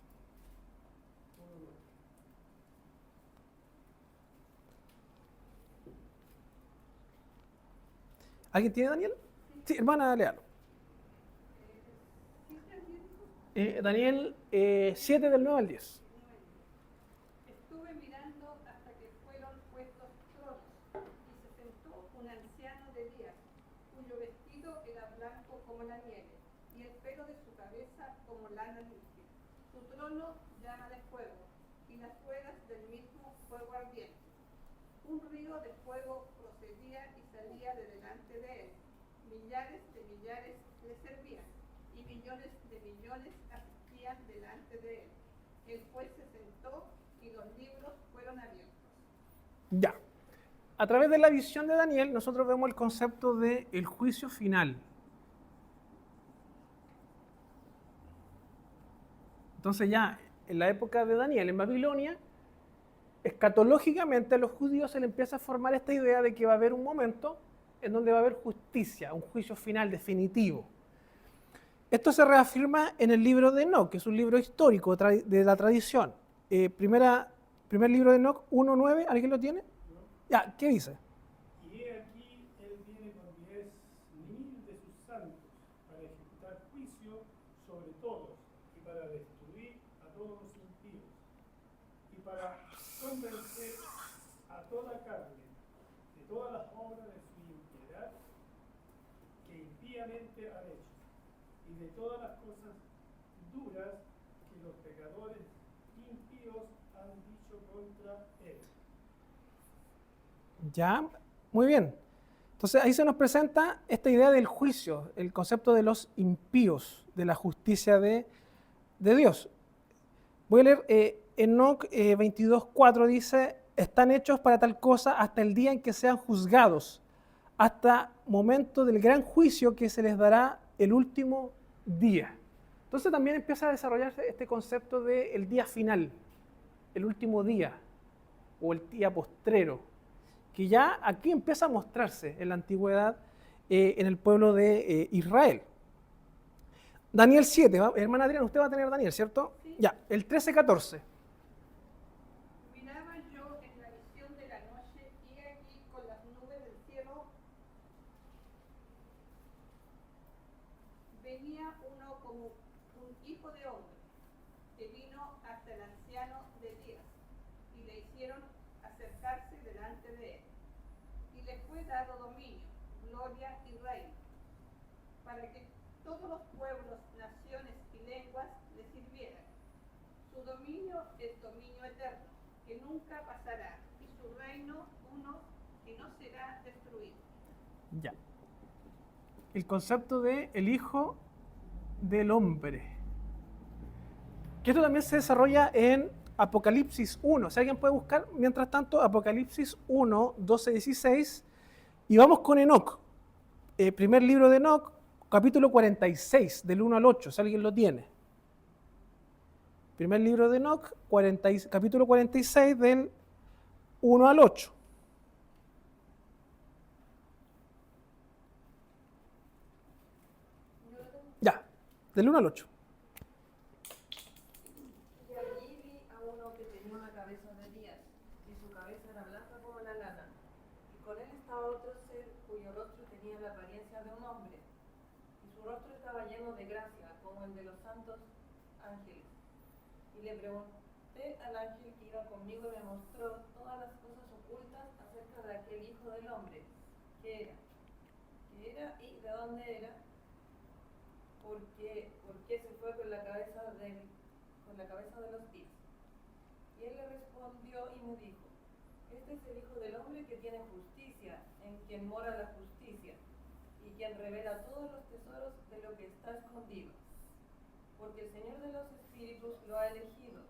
¿Alguien tiene Daniel? Sí, hermana, léalo. Daniel 7 del 9 al 10. Estuve mirando hasta que fueron puestos tronos, y se sentó un anciano de días, cuyo vestido era blanco como la nieve, y el pelo de su cabeza como lana limpia. Su trono llama de fuego, y las ruedas del mismo fuego ardiente. Un río de fuego procedía y salía de delante de él. Millares de millares le servían, y millones de millones asistían delante de él. El juez se sentó y los libros fueron abiertos. Ya. A través de la visión de Daniel, nosotros vemos el concepto del juicio final. Entonces ya, en la época de Daniel, en Babilonia, escatológicamente a los judíos se les empieza a formar esta idea de que va a haber un momento en donde va a haber justicia, un juicio final definitivo. Esto se reafirma en el libro de Enoc, que es un libro histórico de la tradición. Primer libro de Enoc, 1.9, ¿alguien lo tiene? Ya, ¿qué dice? Y he aquí, él viene con 10.000 de sus santos para ejecutar juicio sobre todos y para destruir a todos los impíos y para convencer a toda carne de todas las obras de su impiedad que impíamente han hecho y de todas las cosas duras que los pecadores impíos han dicho contra él. Ya, muy bien. Entonces ahí se nos presenta esta idea del juicio, el concepto de los impíos, de la justicia de Dios. Voy a leer Enoc 22.4, dice: están hechos para tal cosa hasta el día en que sean juzgados, hasta momento del gran juicio que se les dará el último día. Entonces también empieza a desarrollarse este concepto del día final, el último día o el día postrero, que ya aquí empieza a mostrarse en la antigüedad en el pueblo de Israel. Daniel 7, hermana Adriana, usted va a tener Daniel, ¿cierto? Sí. Ya, el 13-14. Miraba yo en la visión de la noche y aquí con las nubes del cielo venía uno como un hijo de hombre que vino hasta el anciano de días y le hicieron acercarse delante de él y le fue dado dominio, gloria y reino para que todos los pueblos, naciones y lenguas le sirvieran. Su dominio es dominio eterno, que nunca pasará, y su reino uno que no será destruido. Ya. El concepto de el Hijo del Hombre. Que esto también se desarrolla en Apocalipsis 1. Si alguien puede buscar, mientras tanto, Apocalipsis 1, 12-16. Y vamos con Enoc. Primer libro de Enoc, capítulo 46, del 1 al 8, si alguien lo tiene. Primer libro de Enoc, capítulo 46, del 1 al 8. Ya, del 1 al 8. Y allí vi a uno que tenía una cabeza de días, y su cabeza era blanca como la lana. Y con él estaba otro ser cuyo rostro tenía la apariencia de un hombre, y su rostro estaba lleno de gracia, como el de los santos ángeles. Y le pregunté al ángel que iba conmigo y me mostró todas las cosas ocultas acerca de aquel hijo del hombre. ¿Qué era y de dónde era? ¿Por qué se fue con la cabeza de los pies? Y él le respondió y me dijo: este es el Hijo del Hombre que tiene justicia, en quien mora la justicia, y quien revela todos los tesoros de lo que está escondido. Porque el Señor de los Espíritus lo ha elegido,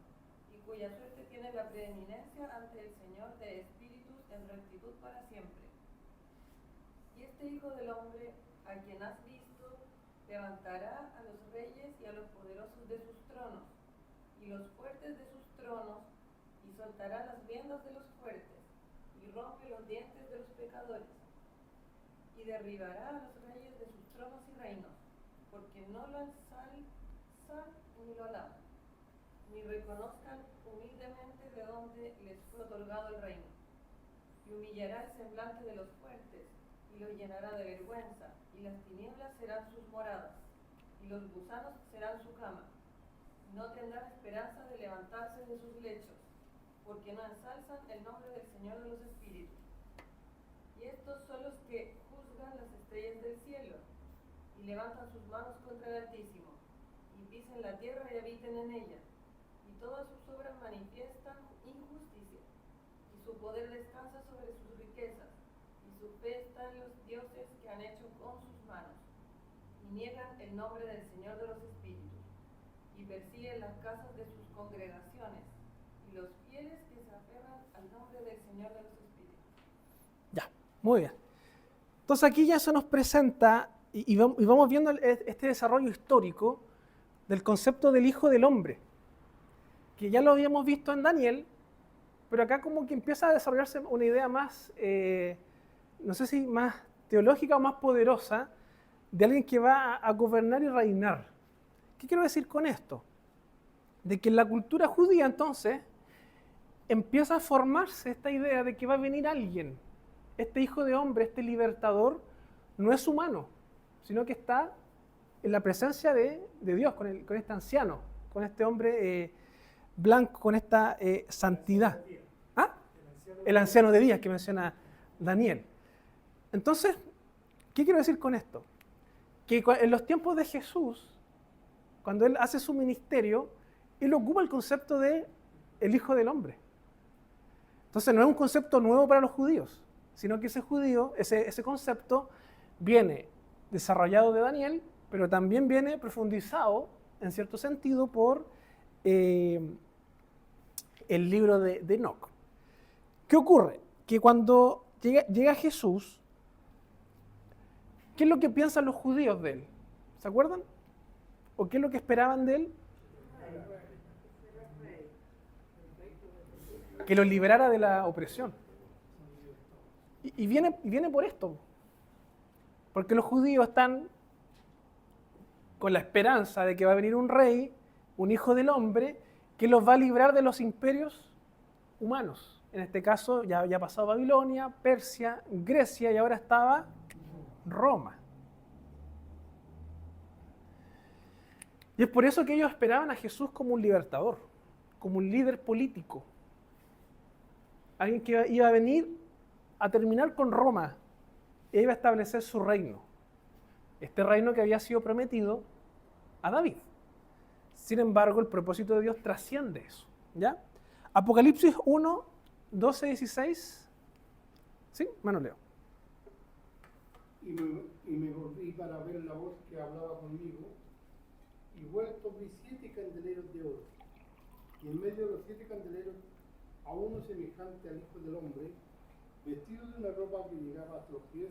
y cuya suerte tiene la preeminencia ante el Señor de Espíritus en rectitud para siempre. Y este Hijo del Hombre, a quien has visto, levantará a los reyes y a los poderosos de sus tronos, y los fuertes de sus tronos, y soltará las riendas de los fuertes, y rompe los dientes de los pecadores, y derribará a los reyes de sus tronos y reinos, porque no lo ensalzan ni lo alaban, ni reconozcan humildemente de dónde les fue otorgado el reino. Y humillará el semblante de los fuertes, y los llenará de vergüenza, y las tinieblas serán sus moradas, y los gusanos serán su cama. No tendrán esperanza de levantarse de sus lechos, porque no ensalzan el nombre del Señor de los Espíritus. Y estos son los que juzgan las estrellas del cielo, y levantan sus manos contra el Altísimo, y pisen la tierra y habiten en ella, y todas sus obras manifiestan injusticia, y su poder descansa sobre sus riquezas, y su fe está en los dioses que han hecho con sus manos, y niegan el nombre del Señor de los Espíritus, y persiguen las casas de sus congregaciones, y los fieles que se aferran al nombre del Señor de los Espíritus. Ya, muy bien. Entonces aquí ya se nos presenta y vamos viendo este desarrollo histórico del concepto del Hijo del Hombre, que ya lo habíamos visto en Daniel, pero acá como que empieza a desarrollarse una idea más, no sé si más teológica o más poderosa, de alguien que va a gobernar y reinar. ¿Qué quiero decir con esto? De que en la cultura judía entonces empieza a formarse esta idea de que va a venir alguien. Este Hijo de Hombre, este libertador, no es humano, sino que está en la presencia de Dios, con este anciano, con este hombre blanco, con esta santidad. ¿Ah? El anciano de días que menciona Daniel. Entonces, ¿qué quiero decir con esto? Que en los tiempos de Jesús, cuando Él hace su ministerio, Él ocupa el concepto de el Hijo del Hombre. Entonces no es un concepto nuevo para los judíos, sino que ese concepto viene desarrollado de Daniel, pero también viene profundizado, en cierto sentido, por el libro de Enoc. ¿Qué ocurre? Que cuando llega Jesús, ¿qué es lo que piensan los judíos de él? ¿Se acuerdan? ¿O qué es lo que esperaban de él? Que los liberara de la opresión. Y viene por esto. Porque los judíos están con la esperanza de que va a venir un rey, un hijo del hombre, que los va a librar de los imperios humanos. En este caso ya había pasado Babilonia, Persia, Grecia y ahora estaba Roma. Y es por eso que ellos esperaban a Jesús como un libertador, como un líder político. Alguien que iba a venir a terminar con Roma e iba a establecer su reino. Este reino que había sido prometido a David. Sin embargo, el propósito de Dios trasciende eso. ¿Ya? Apocalipsis 1, 12, 16. ¿Sí? Mano leo. Y me volví para ver la voz que hablaba conmigo, y vuelto vi 7 candeleros de oro, y en medio de los 7 candeleros a uno semejante al Hijo del Hombre, vestido de una ropa que llegaba hasta los pies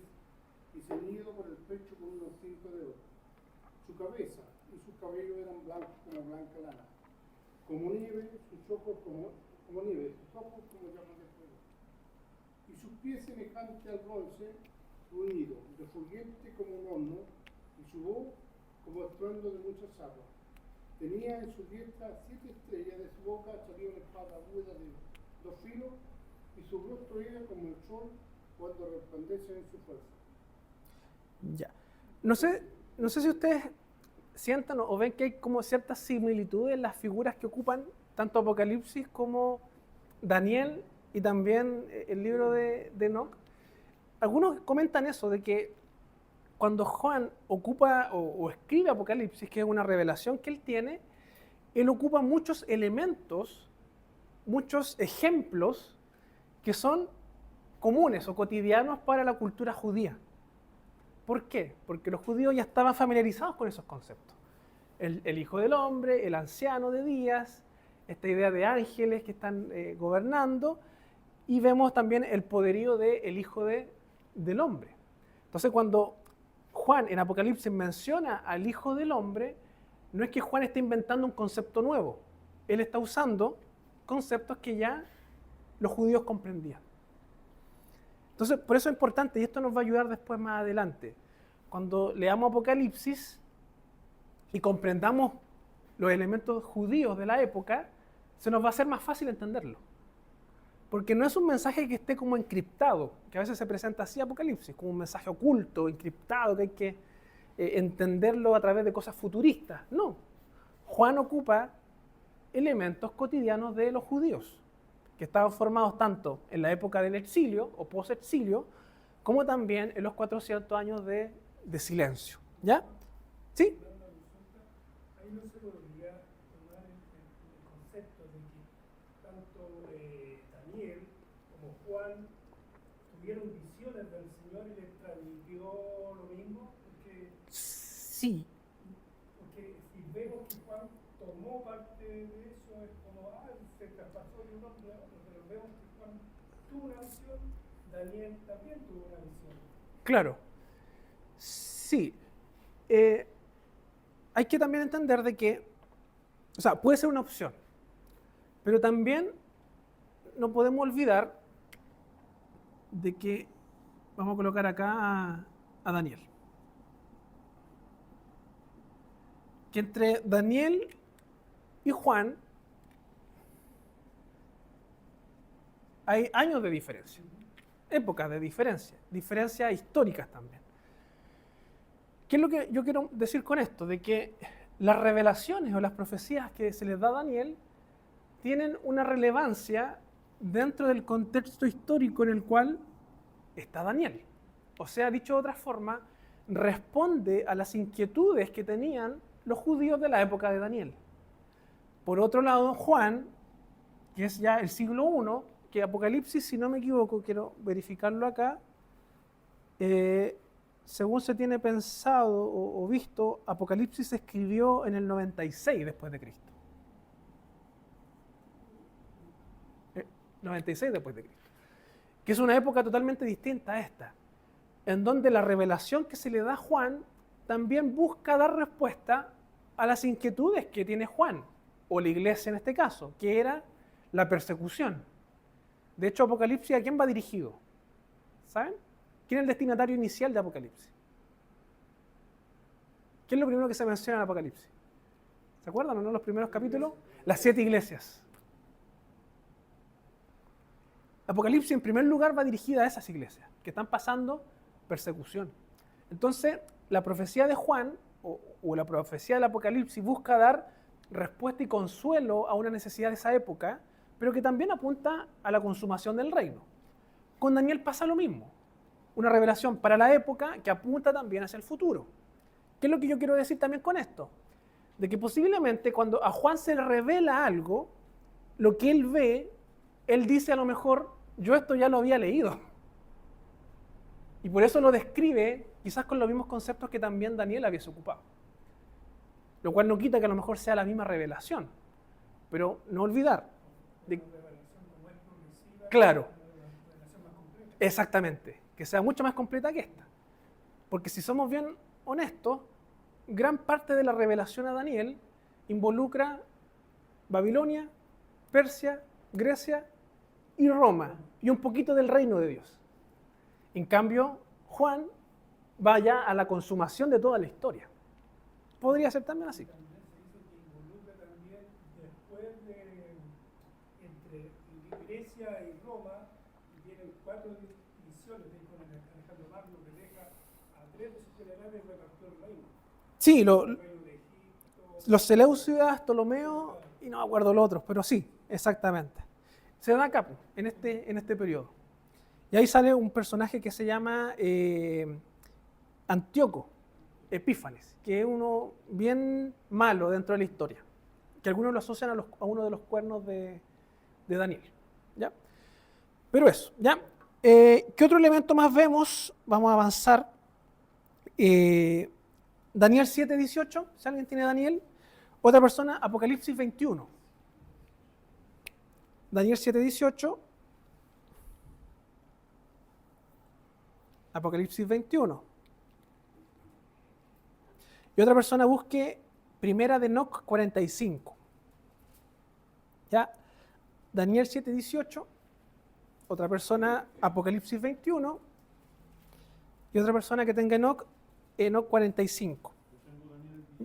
y ceñido por el pecho con unos cintos de oro. Su cabeza y sus cabellos eran blancos como blanca lana, como nieve, sus ojos como nieve, sus ojos como llamas de fuego, y sus pies semejantes al bronce unido, refulgente como un horno, y su voz como estruendo de muchas aguas. Tenía en su diestra 7 estrellas, de su boca salía una espada aguda de 2 filos, y su rostro era como el sol cuando resplandece en su fuerza. Ya. No sé si ustedes sientan o ven que hay como ciertas similitudes en las figuras que ocupan tanto Apocalipsis como Daniel y también el libro de Enoc. Algunos comentan eso, de que cuando Juan ocupa o escribe Apocalipsis, que es una revelación que él tiene, él ocupa muchos elementos, muchos ejemplos que son comunes o cotidianos para la cultura judía. ¿Por qué? Porque los judíos ya estaban familiarizados con esos conceptos. El Hijo del Hombre, el anciano de días, esta idea de ángeles que están gobernando, y vemos también el poderío del Hijo del Hombre. Entonces, cuando Juan en Apocalipsis menciona al Hijo del Hombre, no es que Juan esté inventando un concepto nuevo. Él está usando conceptos que ya los judíos comprendían. Entonces, por eso es importante, y esto nos va a ayudar después más adelante. Cuando leamos Apocalipsis y comprendamos los elementos judíos de la época, se nos va a hacer más fácil entenderlo. Porque no es un mensaje que esté como encriptado, que a veces se presenta así Apocalipsis, como un mensaje oculto, encriptado, que hay que entenderlo a través de cosas futuristas. No. Juan ocupa elementos cotidianos de los judíos, que estaban formados tanto en la época del exilio o post-exilio, como también en los 400 años de silencio. ¿Ya? ¿Sí? Ahí no se podría tomar el concepto de que tanto Daniel como Juan tuvieron visiones del Señor y les transmitió lo mismo, porque Sí. si vemos que Juan tomó parte de eso, es como, se traspasó de un hombre a otro, pero vemos que Juan tuvo una visión, Daniel también tuvo una visión. Claro. Sí. Hay que también entender de que, o sea, puede ser una opción, pero también no podemos olvidar de que, vamos a colocar acá a Daniel, que entre Daniel y Juan hay años de diferencia, épocas de diferencia, diferencias históricas también. ¿Qué es lo que yo quiero decir con esto? De que las revelaciones o las profecías que se les da a Daniel tienen una relevancia dentro del contexto histórico en el cual está Daniel. O sea, dicho de otra forma, responde a las inquietudes que tenían los judíos de la época de Daniel. Por otro lado, Juan, que es ya el siglo I, que Apocalipsis, si no me equivoco, quiero verificarlo acá, según se tiene pensado o visto, Apocalipsis se escribió en el 96 después de Cristo. 96 después de Cristo. que es una época totalmente distinta a esta, en donde la revelación que se le da a Juan también busca dar respuesta a las inquietudes que tiene Juan, o la iglesia en este caso, que era la persecución. De hecho, Apocalipsis, ¿a quién va dirigido? ¿Saben? ¿Quién es el destinatario inicial de Apocalipsis? ¿Qué es lo primero que se menciona en Apocalipsis? ¿Se acuerdan o no los primeros capítulos? Las 7 iglesias. Apocalipsis en primer lugar va dirigida a esas iglesias que están pasando persecución. Entonces, la profecía de Juan o la profecía del Apocalipsis busca dar respuesta y consuelo a una necesidad de esa época, pero que también apunta a la consumación del reino. Con Daniel pasa lo mismo, una revelación para la época que apunta también hacia el futuro. ¿Qué es lo que yo quiero decir también con esto? De que posiblemente cuando a Juan se le revela algo, lo que él ve, él dice a lo mejor, yo esto ya lo había leído. Y por eso lo describe quizás con los mismos conceptos que también Daniel había ocupado. Lo cual no quita que a lo mejor sea la misma revelación. Pero no olvidar. Claro. Exactamente. Que sea mucho más completa que esta. Porque si somos bien honestos, gran parte de la revelación a Daniel involucra Babilonia, Persia, Grecia y Roma. Y un poquito del reino de Dios. En cambio, Juan va ya a la consumación de toda la historia. Podría ser también así. También se dice que involucra también después de entre Grecia y Roma, y tienen 4 divisiones, con Alejandro Magno que deja a 3 de sus generales repartió el reino. Sí, El reino de Egipto, los Seleucidas, Ptolomeo y no me acuerdo los otros, pero sí, exactamente. Se da acá, en este periodo. Y ahí sale un personaje que se llama Antíoco Epífanes, que es uno bien malo dentro de la historia, que algunos lo asocian a uno de los cuernos de Daniel. ¿Ya? Pero eso, ¿ya? ¿Qué otro elemento más vemos? Vamos a avanzar. Daniel 7:18, si alguien tiene Daniel. Otra persona, Apocalipsis 21. Daniel 7:18. Apocalipsis 21. Y otra persona busque Primera de Enoc 45. ¿Ya? Daniel 7:18. Otra persona, Apocalipsis 21. Y otra persona que tenga Enoc 45.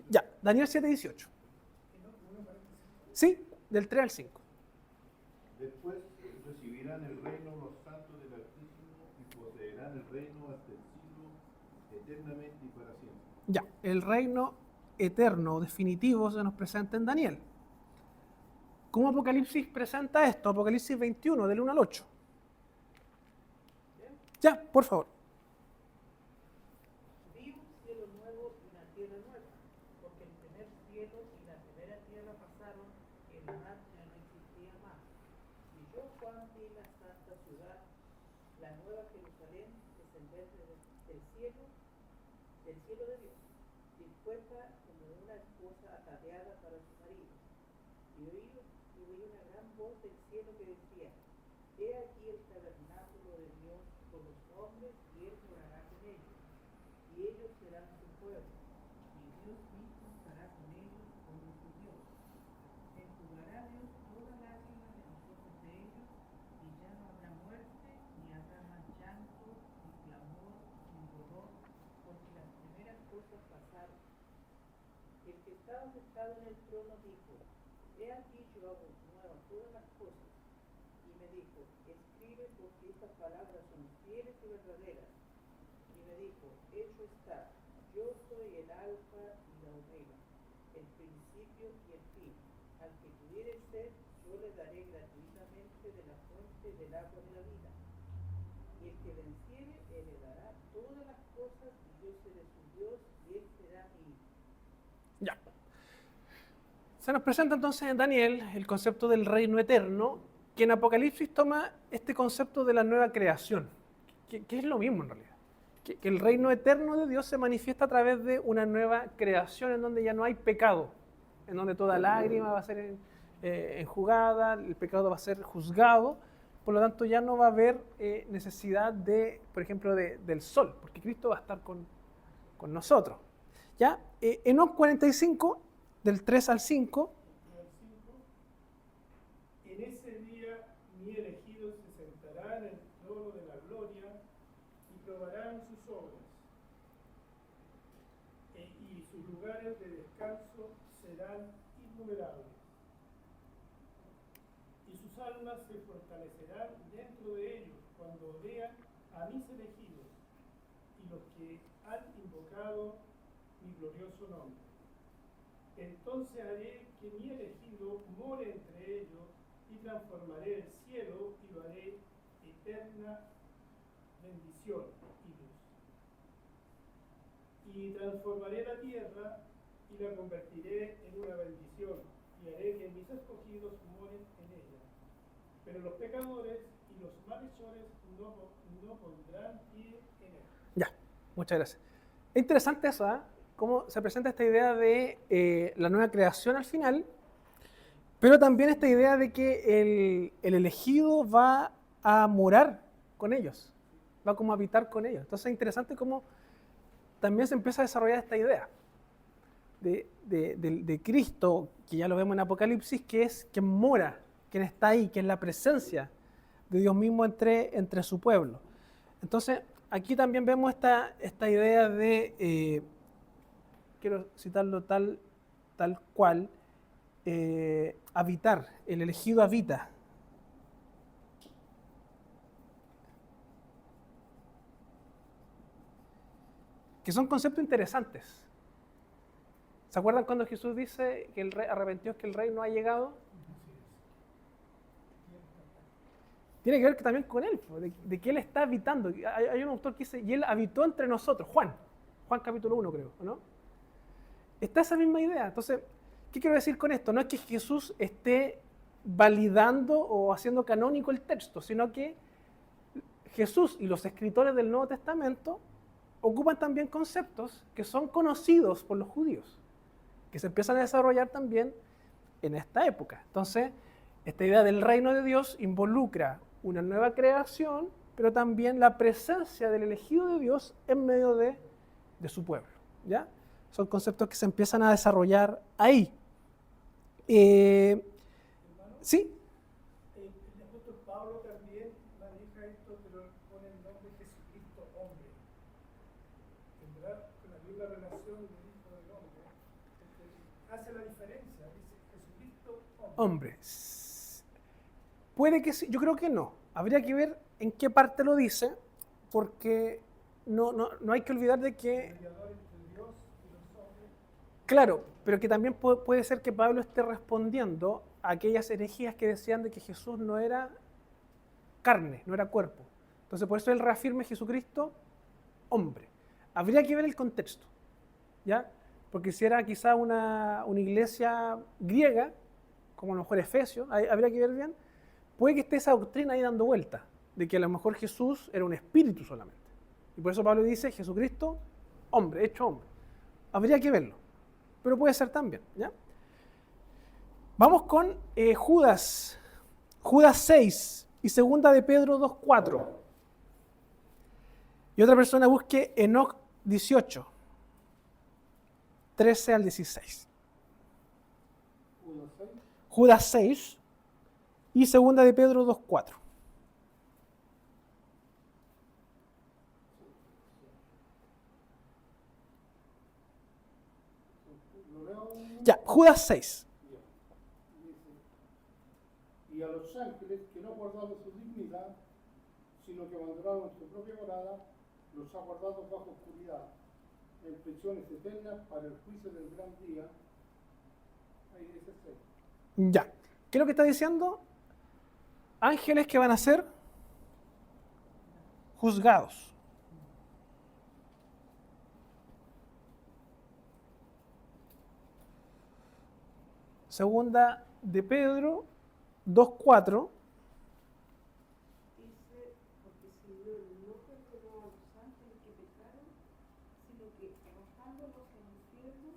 Ya, Daniel 7:18. Sí, del 3 al 5. Después recibirán el reino los santos del Altísimo y poseerán el reino hasta el siglo eternamente y para siempre. Ya, el reino eterno, definitivo, se nos presenta en Daniel. ¿Cómo Apocalipsis presenta esto? Apocalipsis 21, del 1 al 8. Ya, por favor. Vi un cielo nuevo y una tierra nueva, porque el primer cielo y la primera tierra pasaron, y el mar ya no existía más. Y yo, Juan, vi la santa ciudad, la nueva Jerusalén, descender del cielo de Dios, dispuesta como una esposa ataviada para su marido. Y oí una gran voz del cielo que decía: He aquí el tabernáculo de Dios con los hombres, y él morará con ellos, y ellos serán su pueblo, y Dios mismo estará con ellos como su Dios. Enjugará Dios toda lágrima de los ojos de ellos, y ya no habrá muerte, ni habrá más llanto, ni clamor, ni dolor, porque las primeras cosas pasaron. El que estaba sentado en el trono dijo: He aquí yo hago nuevas todas las cosas. Y me dijo: Escribe, porque estas palabras son fieles y verdaderas. Y me dijo: Hecho está, yo soy el alfa y la omega, el principio y el fin. Al que pudiere ser, yo le daré gratuitamente de la fuente del agua de la vida. Y el que venciere, heredará todas las cosas, y yo seré su Dios, y él será mi hijo. Ya. Se nos presenta entonces en Daniel el concepto del reino eterno, que en Apocalipsis toma este concepto de la nueva creación, que es lo mismo en realidad. Que el reino eterno de Dios se manifiesta a través de una nueva creación en donde ya no hay pecado, en donde toda lágrima va a ser enjugada, el pecado va a ser juzgado, por lo tanto ya no va a haber necesidad de, por ejemplo, del sol, porque Cristo va a estar con nosotros. ¿Ya? Enoc 45, del 3 al 5. En ese día mi elegido se sentará en el trono de la gloria y probarán sus obras, y sus lugares de descanso serán innumerables, y sus almas se fortalecerán dentro de ellos cuando vean a mis elegidos y los que han invocado mi glorioso nombre. Entonces haré que mi elegido more entre ellos y transformaré el cielo y lo haré eterna bendición y luz. Y transformaré la tierra y la convertiré en una bendición y haré que mis escogidos moren en ella. Pero los pecadores y los malhechores no pondrán pie en ella. Ya, muchas gracias. Es interesante eso, ¿eh? Cómo se presenta esta idea de la nueva creación al final, pero también esta idea de que el elegido va a morar con ellos, va como a habitar con ellos. Entonces es interesante cómo también se empieza a desarrollar esta idea de Cristo, que ya lo vemos en Apocalipsis, que es quien mora, quien está ahí, que es la presencia de Dios mismo entre su pueblo. Entonces aquí también vemos esta idea de... quiero citarlo tal cual, habitar, el elegido habita. Que son conceptos interesantes. ¿Se acuerdan cuando Jesús dice que el rey arrepentido, que el rey no ha llegado? Tiene que ver también con él, de que él está habitando. Hay un autor que dice, y él habitó entre nosotros, Juan capítulo 1 creo, ¿no? Está esa misma idea. Entonces, ¿qué quiero decir con esto? No es que Jesús esté validando o haciendo canónico el texto, sino que Jesús y los escritores del Nuevo Testamento ocupan también conceptos que son conocidos por los judíos, que se empiezan a desarrollar también en esta época. Entonces, esta idea del reino de Dios involucra una nueva creación, pero también la presencia del elegido de Dios en medio de su pueblo, ¿ya? Son conceptos que se empiezan a desarrollar ahí. ¿Sí? El apóstol Pablo también maneja esto, pero pone el nombre Jesucristo hombre. Tendrá la misma relación del Hijo del Hombre. Hace la diferencia, dice Jesucristo hombre. Puede que sí, yo creo que no. Habría que ver en qué parte lo dice, porque no hay que olvidar de que... Claro, pero que también puede ser que Pablo esté respondiendo a aquellas herejías que decían de que Jesús no era carne, no era cuerpo. Entonces por eso él reafirma Jesucristo hombre. Habría que ver el contexto, ¿ya? Porque si era quizá una iglesia griega, como a lo mejor Efesios, habría que ver bien, puede que esté esa doctrina ahí dando vuelta, de que a lo mejor Jesús era un espíritu solamente. Y por eso Pablo dice Jesucristo hombre, hecho hombre. Habría que verlo. Pero puede ser también, ¿ya? Vamos con Judas 6 y 2 de Pedro 2:4. Y otra persona busque Enoc 18, 13 al 16. Judas 6 y 2 de Pedro 2:4. Ya, Judas 6. Y a los ángeles que no guardaron su dignidad, sino que abandonaron su propia morada, los ha guardado bajo oscuridad, en prisiones eternas para el juicio del gran día. Ahí dice 6. Ya. ¿Qué es lo que está diciendo? Ángeles que van a ser juzgados. Segunda de Pedro 2:4. Dice, porque el Señor no perdonó a los ángeles que pecaron, sino que arrojándolos al infierno,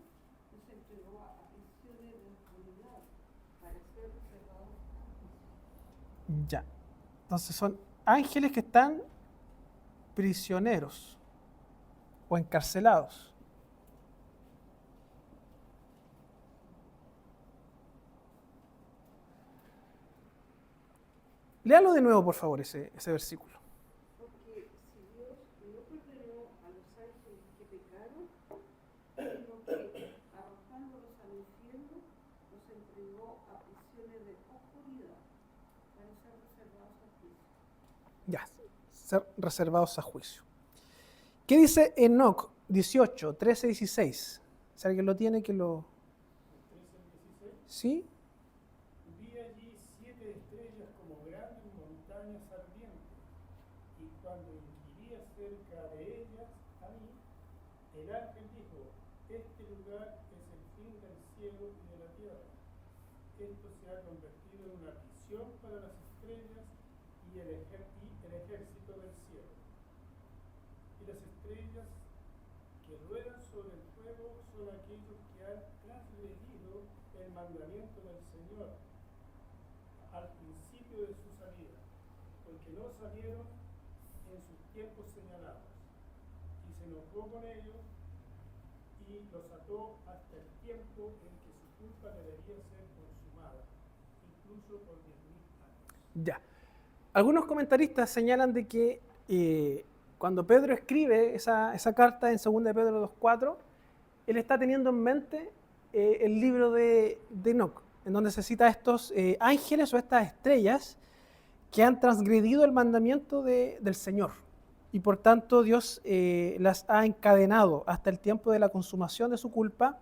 los entregó a prisiones de oscuridad para ser observados. Ya. Entonces son ángeles que están prisioneros o encarcelados. Léalo de nuevo, por favor, ese versículo. Porque si Dios no perdonó a los ángeles que pecaron, sino que arrojándolos al infierno, los entregó a prisiones de oscuridad para ser reservados a juicio. Ya, ser reservados a juicio. ¿Qué dice Enoc 18, 13, 16? Si alguien lo tiene, que lo... 13, 16. ¿Sí? Vi allí 7 estrellas como grandes montañas ardientes, y cuando inquirí acerca de ellas a mí, el ángel dijo: este lugar es el fin del cielo y de la tierra. Esto se ha convertido en una prisión para las estrellas y el ejército del cielo. Y las estrellas que ruedan sobre el fuego son aquellos que han transgredido el mandamiento del Señor al principio de su salida, porque no salieron en sus tiempos señalados, y se enojó con ellos y los ató hasta el tiempo en que su culpa debería ser consumada, incluso por 10.000 años. Ya. Algunos comentaristas señalan de que cuando Pedro escribe esa carta en 2 de Pedro 2:4, él está teniendo en mente el libro de Enoc, en donde se cita a estos ángeles o estas estrellas que han transgredido el mandamiento del Señor. Y por tanto Dios las ha encadenado hasta el tiempo de la consumación de su culpa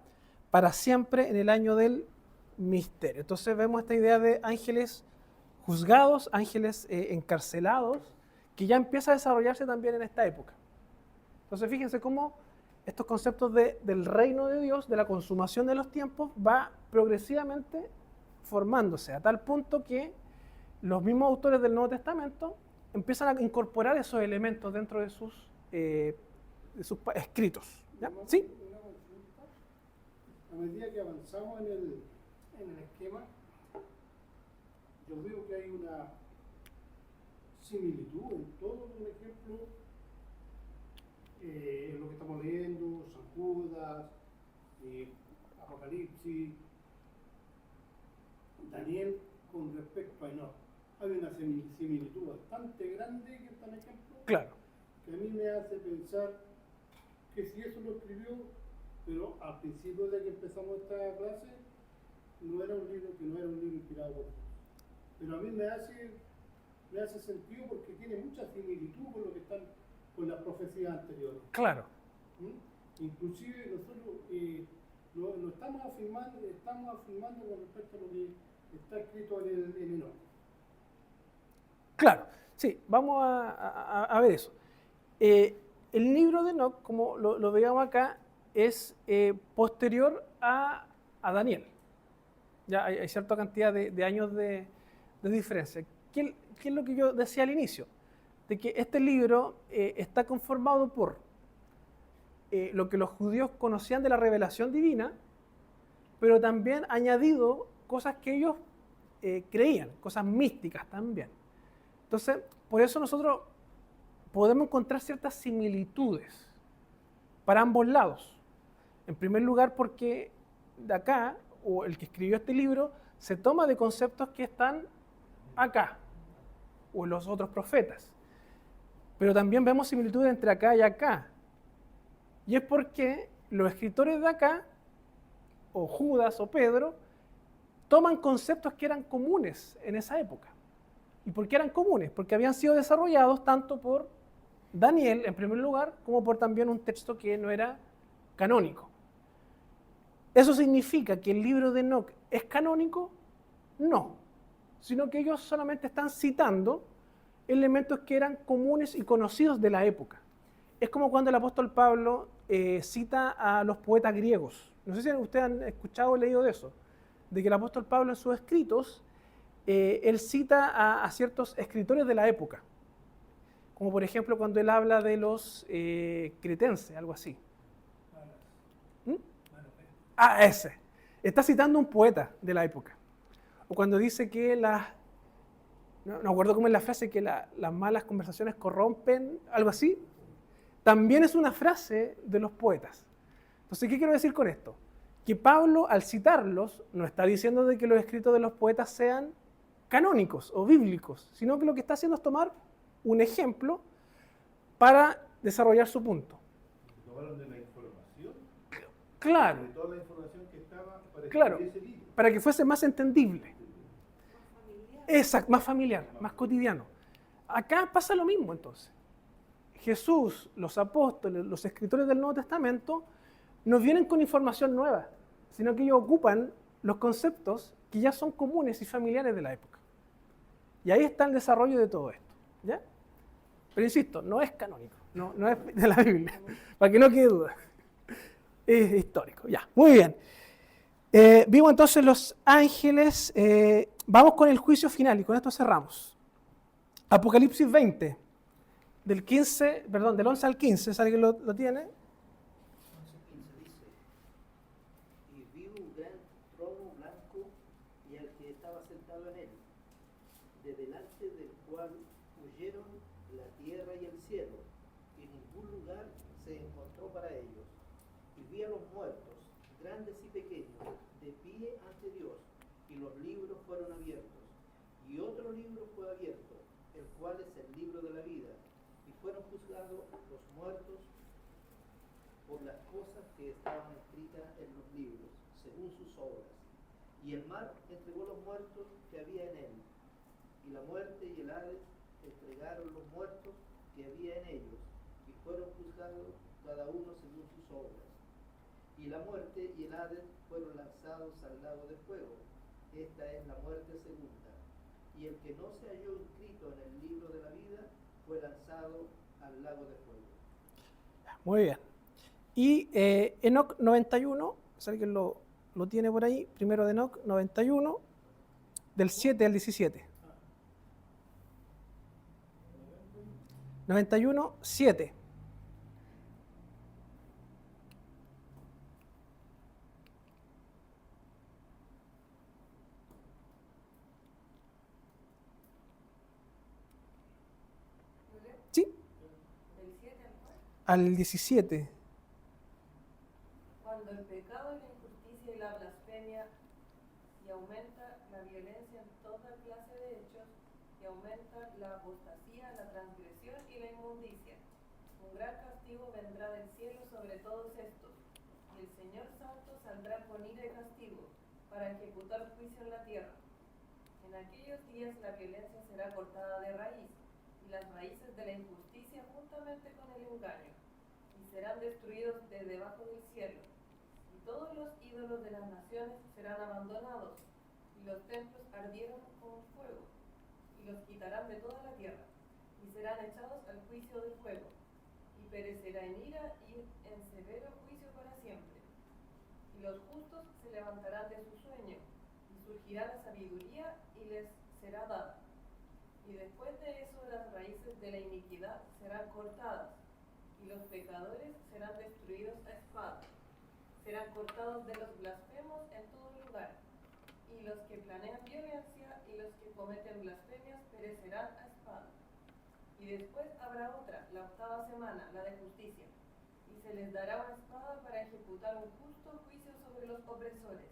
para siempre en el año del misterio. Entonces vemos esta idea de ángeles juzgados, ángeles encarcelados, que ya empieza a desarrollarse también en esta época. Entonces fíjense cómo estos conceptos del reino de Dios, de la consumación de los tiempos, va progresivamente formándose, a tal punto que los mismos autores del Nuevo Testamento empiezan a incorporar esos elementos dentro de sus escritos. ¿Ya? ¿Sí? Una consulta. A medida que avanzamos en el esquema, yo veo que hay una similitud en todo, por ejemplo, en lo que estamos leyendo, San Judas, Apocalipsis, Daniel, con respecto a Enoc. Hay una similitud bastante grande que está en ejemplo, Claro. que a mí me hace pensar que si eso lo escribió, pero al principio de que empezamos esta clase, no era un libro inspirado por Dios. Pero a mí me hace sentido porque tiene mucha similitud con lo que están con las profecías anteriores. Claro. Inclusive nosotros lo estamos afirmando con respecto a lo que está escrito en Enoc. Claro, sí, vamos a ver eso. El libro de Enoc, como lo veíamos acá, es posterior a Daniel. Ya hay cierta cantidad de años de diferencia. ¿Qué es lo que yo decía al inicio? De que este libro está conformado por lo que los judíos conocían de la revelación divina, pero también añadido cosas que ellos creían, cosas místicas también. Entonces, por eso nosotros podemos encontrar ciertas similitudes para ambos lados. En primer lugar, porque de acá, o el que escribió este libro, se toma de conceptos que están acá, o en los otros profetas. Pero también vemos similitudes entre acá y acá. Y es porque los escritores de acá, o Judas o Pedro, toman conceptos que eran comunes en esa época. ¿Y por qué eran comunes? Porque habían sido desarrollados tanto por Daniel, en primer lugar, como por también un texto que no era canónico. ¿Eso significa que el libro de Enoc es canónico? No, sino que ellos solamente están citando elementos que eran comunes y conocidos de la época. Es como cuando el apóstol Pablo cita a los poetas griegos. No sé si ustedes han escuchado o leído de eso, de que el apóstol Pablo en sus escritos, él cita a ciertos escritores de la época, como por ejemplo cuando él habla de los cretenses, algo así. Ese. Está citando un poeta de la época. O cuando dice que no acuerdo cómo es la frase, que las malas conversaciones corrompen, algo así, también es una frase de los poetas. Entonces, ¿qué quiero decir con esto? Que Pablo, al citarlos, no está diciendo de que los escritos de los poetas sean canónicos o bíblicos, sino que lo que está haciendo es tomar un ejemplo para desarrollar su punto. Tomaron de la información, Claro, de toda la información que estaba para claro, escribir ese libro. para que fuese más entendible. Exacto, más familiar, más cotidiano. Acá pasa lo mismo entonces. Jesús, los apóstoles, los escritores del Nuevo Testamento no vienen con información nueva, sino que ellos ocupan los conceptos que ya son comunes y familiares de la época. Y ahí está el desarrollo de todo esto, ¿ya? Pero insisto, no es canónico, no es de la Biblia, para que no quede duda. Es histórico, ya, muy bien. Vimos entonces los ángeles, vamos con el juicio final y con esto cerramos. Apocalipsis 20, del 11 al 15, ¿si alguien lo tiene? 11:15 dice: y vi un gran trono blanco y al que estaba sentado en él, de delante del cual huyeron la tierra y el cielo, y ningún lugar se encontró para ellos. Y vi a los muertos, grandes y pequeños, de pie ante Dios, y los libros fueron abiertos. Y otro libro fue abierto, el cual es el libro de la vida, y fueron juzgados los muertos por las cosas que estaban escritas en los libros, según sus obras. Y el mar entregó los muertos que había en él, y la muerte y el Hades entregaron los muertos que había en ellos, y fueron juzgados cada uno según sus obras. Y la muerte y el Hades fueron lanzados al lago de fuego. Esta es la muerte segunda. Y el que no se halló inscrito en el libro de la vida fue lanzado al lago de fuego. Muy bien. Y Enoc 91, si alguien lo tiene por ahí, primero de Enoc 91, del 7 al 17. 91, 7. ¿Sí? Del 7 al 4. Al 17. Cuando el pecado y la injusticia y la blasfemia, y aumenta la violencia en toda clase de hechos, y aumenta la apostasía, la transgresión y la inmundicia. Un gran castigo vendrá del cielo sobre todos estos, y el Señor Santo saldrá con ira y castigo, para ejecutar juicio en la tierra. En aquellos días la violencia será cortada de raíz, y las raíces de la injusticia juntamente con el engaño, y serán destruidos de debajo del cielo. Y todos los ídolos de las naciones serán abandonados, y los templos ardieron con fuego, y los quitarán de toda la tierra, y serán echados al juicio del fuego, y perecerá en ira y en severo juicio para siempre. Y los justos se levantarán de su sueño, y surgirá la sabiduría y les será dada. Y después de eso las raíces de la iniquidad serán cortadas, y los pecadores serán destruidos a espada. Serán cortados de los blasfemos en todo lugar, y los que planean violencia y los que cometen blasfemias perecerán a espada. Y después habrá otra, la octava semana, la de justicia, y se les dará una espada para ejecutar un justo juicio sobre los opresores,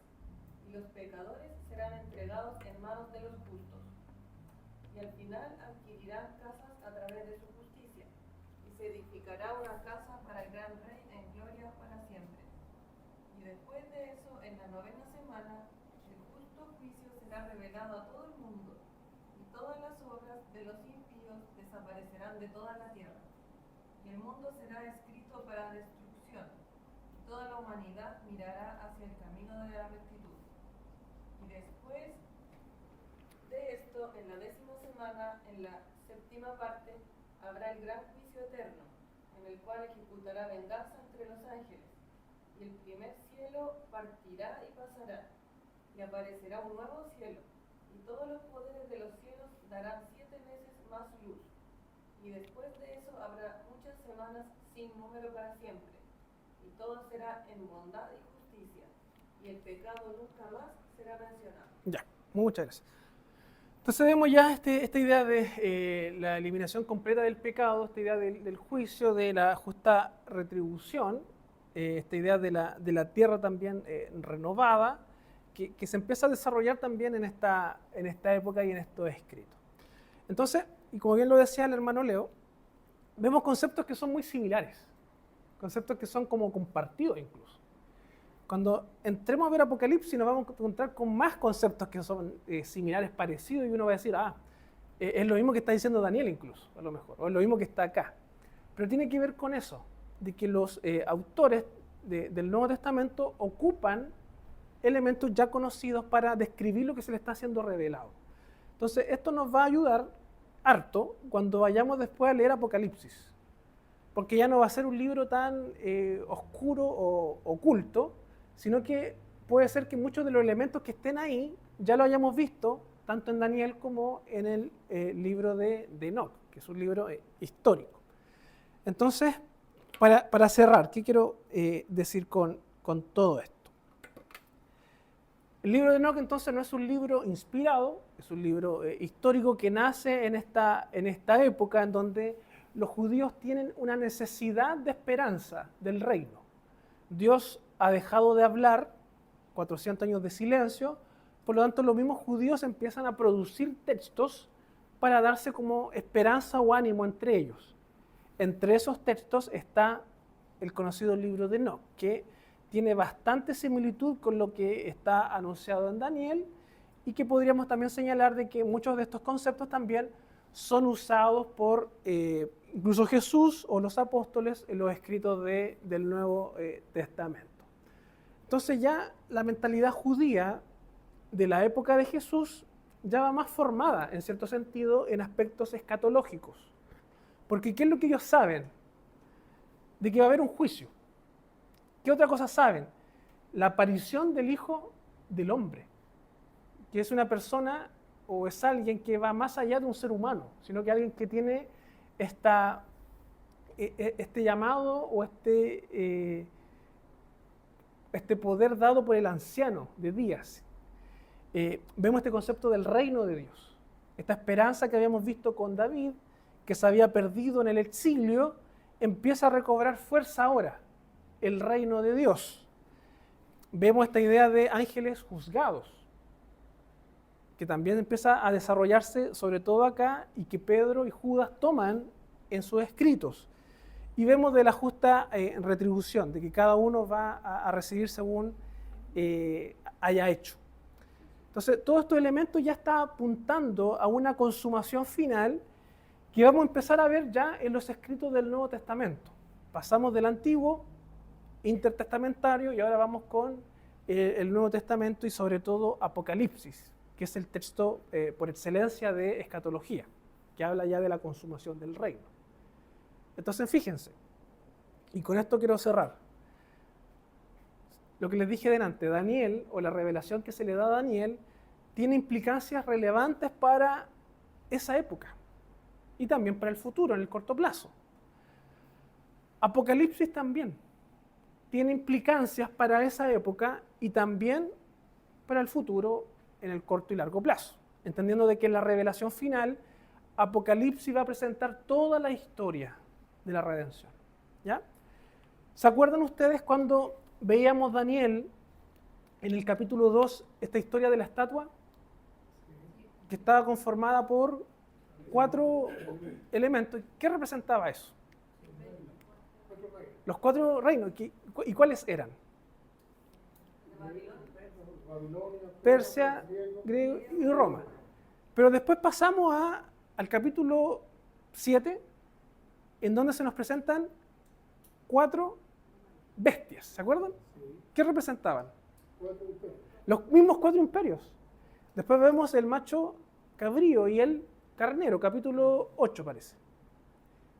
y los pecadores serán entregados en manos de los justos. Y al final adquirirán casas a través de su justicia, y se edificará una casa para el gran rey en gloria para siempre. Y después de eso, en la novena semana, el justo juicio será revelado a todo el mundo, y todas las obras de los impíos desaparecerán de toda la tierra. Y el mundo será escrito para destrucción, y toda la humanidad mirará hacia el camino de la rectitud. Y después de esto, en la 10ª semana, en la 7ª parte, habrá el gran juicio eterno, en el cual ejecutará venganza entre los ángeles. Y el primer cielo partirá y pasará, y aparecerá un nuevo cielo, y todos los poderes de los cielos darán 7 veces más luz. Y después de eso habrá muchas semanas sin número para siempre, y todo será en bondad y justicia, y el pecado nunca más será mencionado. Ya, muchas gracias. Entonces vemos ya esta idea de la eliminación completa del pecado, esta idea del juicio, de la justa retribución, esta idea de la tierra también renovada, que se empieza a desarrollar también en esta época y en estos escritos. Entonces, y como bien lo decía el hermano Leo, vemos conceptos que son muy similares, conceptos que son como compartidos incluso. Cuando entremos a ver Apocalipsis nos vamos a encontrar con más conceptos que son similares, parecidos, y uno va a decir, es lo mismo que está diciendo Daniel incluso, a lo mejor, o es lo mismo que está acá. Pero tiene que ver con eso, de que los autores del Nuevo Testamento ocupan elementos ya conocidos para describir lo que se le está haciendo revelado. Entonces, esto nos va a ayudar harto cuando vayamos después a leer Apocalipsis, porque ya no va a ser un libro tan oscuro o oculto, sino que puede ser que muchos de los elementos que estén ahí ya lo hayamos visto, tanto en Daniel como en el libro de Enoc, que es un libro histórico. Entonces, para cerrar, ¿qué quiero decir con todo esto? El libro de Enoc entonces no es un libro inspirado, es un libro histórico que nace en esta época en donde los judíos tienen una necesidad de esperanza del reino. Dios ha dejado de hablar, 400 años de silencio, por lo tanto los mismos judíos empiezan a producir textos para darse como esperanza o ánimo entre ellos. Entre esos textos está el conocido libro de Enoc, que tiene bastante similitud con lo que está anunciado en Daniel y que podríamos también señalar de que muchos de estos conceptos también son usados por incluso Jesús o los apóstoles en los escritos del Nuevo Testamento. Entonces ya la mentalidad judía de la época de Jesús ya va más formada, en cierto sentido, en aspectos escatológicos. Porque ¿qué es lo que ellos saben? De que va a haber un juicio. ¿Qué otra cosa saben? La aparición del Hijo del Hombre, que es una persona o es alguien que va más allá de un ser humano, sino que alguien que tiene este llamado o este poder dado por el anciano de días. Vemos este concepto del reino de Dios, esta esperanza que habíamos visto con David, que se había perdido en el exilio, empieza a recobrar fuerza ahora, el reino de Dios. Vemos esta idea de ángeles juzgados, que también empieza a desarrollarse sobre todo acá y que Pedro y Judas toman en sus escritos. Y vemos de la justa retribución, de que cada uno va a recibir según haya hecho. Entonces, todos estos elementos ya están apuntando a una consumación final que vamos a empezar a ver ya en los escritos del Nuevo Testamento. Pasamos del Antiguo, intertestamentario, y ahora vamos con el Nuevo Testamento y sobre todo Apocalipsis, que es el texto por excelencia de escatología, que habla ya de la consumación del reino. Entonces, fíjense, y con esto quiero cerrar. Lo que les dije delante, Daniel, o la revelación que se le da a Daniel, tiene implicancias relevantes para esa época y también para el futuro, en el corto plazo. Apocalipsis también tiene implicancias para esa época y también para el futuro en el corto y largo plazo, entendiendo de que en la revelación final, Apocalipsis va a presentar toda la historia de la redención. ¿Ya? ¿Se acuerdan ustedes cuando veíamos Daniel en el capítulo 2, esta historia de la estatua? Que estaba conformada por 4 elementos. ¿Qué representaba eso? Los 4 reinos. ¿Y cuáles eran? Persia, griego y Roma. Pero después pasamos al capítulo 7, en donde se nos presentan 4 bestias, ¿se acuerdan? ¿Qué representaban? Los mismos 4 imperios. Después vemos el macho cabrío y el carnero, capítulo 8 parece.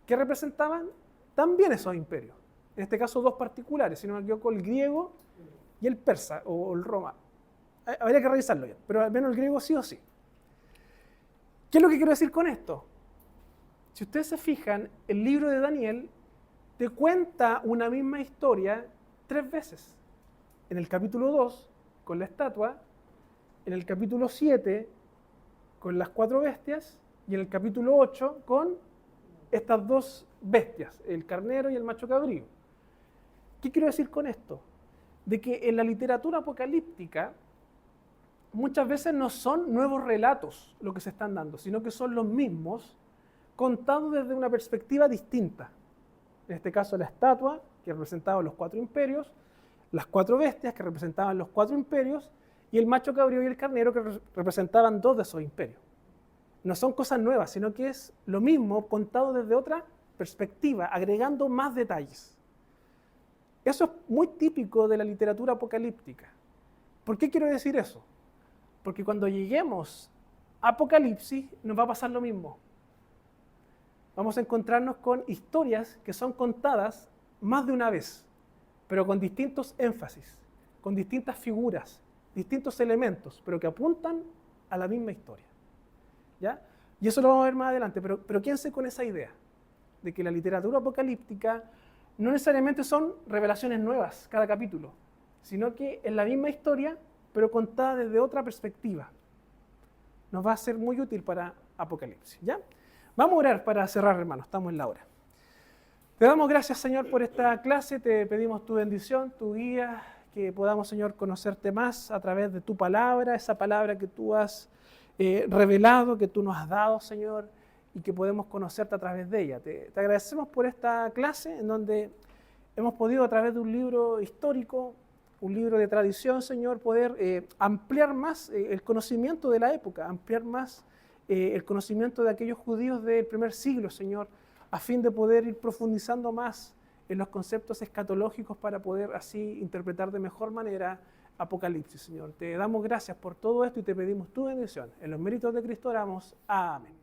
¿Qué representaban? También esos imperios. En este caso 2 particulares, si no me equivoco, el griego y el persa, o el Roma. Habría que revisarlo ya, pero al menos el griego sí o sí. ¿Qué es lo que quiero decir con esto? Si ustedes se fijan, el libro de Daniel te cuenta una misma historia 3 veces. En el capítulo 2, con la estatua, en el capítulo 7, con las 4 bestias y en el capítulo 8 con estas 2 bestias, el carnero y el macho cabrío. ¿Qué quiero decir con esto? De que en la literatura apocalíptica muchas veces no son nuevos relatos lo que se están dando, sino que son los mismos contados desde una perspectiva distinta. En este caso la estatua, que representaba los 4 imperios, las 4 bestias, que representaban los 4 imperios, y el macho cabrío y el carnero, que representaban 2 de esos imperios. No son cosas nuevas, sino que es lo mismo contado desde otra perspectiva, agregando más detalles. Eso es muy típico de la literatura apocalíptica. ¿Por qué quiero decir eso? Porque cuando lleguemos a Apocalipsis nos va a pasar lo mismo. Vamos a encontrarnos con historias que son contadas más de una vez, pero con distintos énfasis, con distintas figuras, distintos elementos, pero que apuntan a la misma historia. ¿Ya? Y eso lo vamos a ver más adelante, pero quédense con esa idea, de que la literatura apocalíptica no necesariamente son revelaciones nuevas cada capítulo, sino que es la misma historia, pero contada desde otra perspectiva. Nos va a ser muy útil para Apocalipsis. ¿Ya? Vamos a orar para cerrar, hermanos, estamos en la hora. Te damos gracias, Señor, por esta clase, te pedimos tu bendición, tu guía, que podamos, Señor, conocerte más a través de tu palabra, esa palabra que tú has revelado, que tú nos has dado, Señor, y que podemos conocerte a través de ella. Te agradecemos por esta clase en donde hemos podido, a través de un libro histórico, un libro de tradición, Señor, poder ampliar más el conocimiento de la época, ampliar más el conocimiento de aquellos judíos del primer siglo, Señor, a fin de poder ir profundizando más en los conceptos escatológicos para poder así interpretar de mejor manera Apocalipsis, Señor. Te damos gracias por todo esto y te pedimos tu bendición. En los méritos de Cristo oramos. Amén.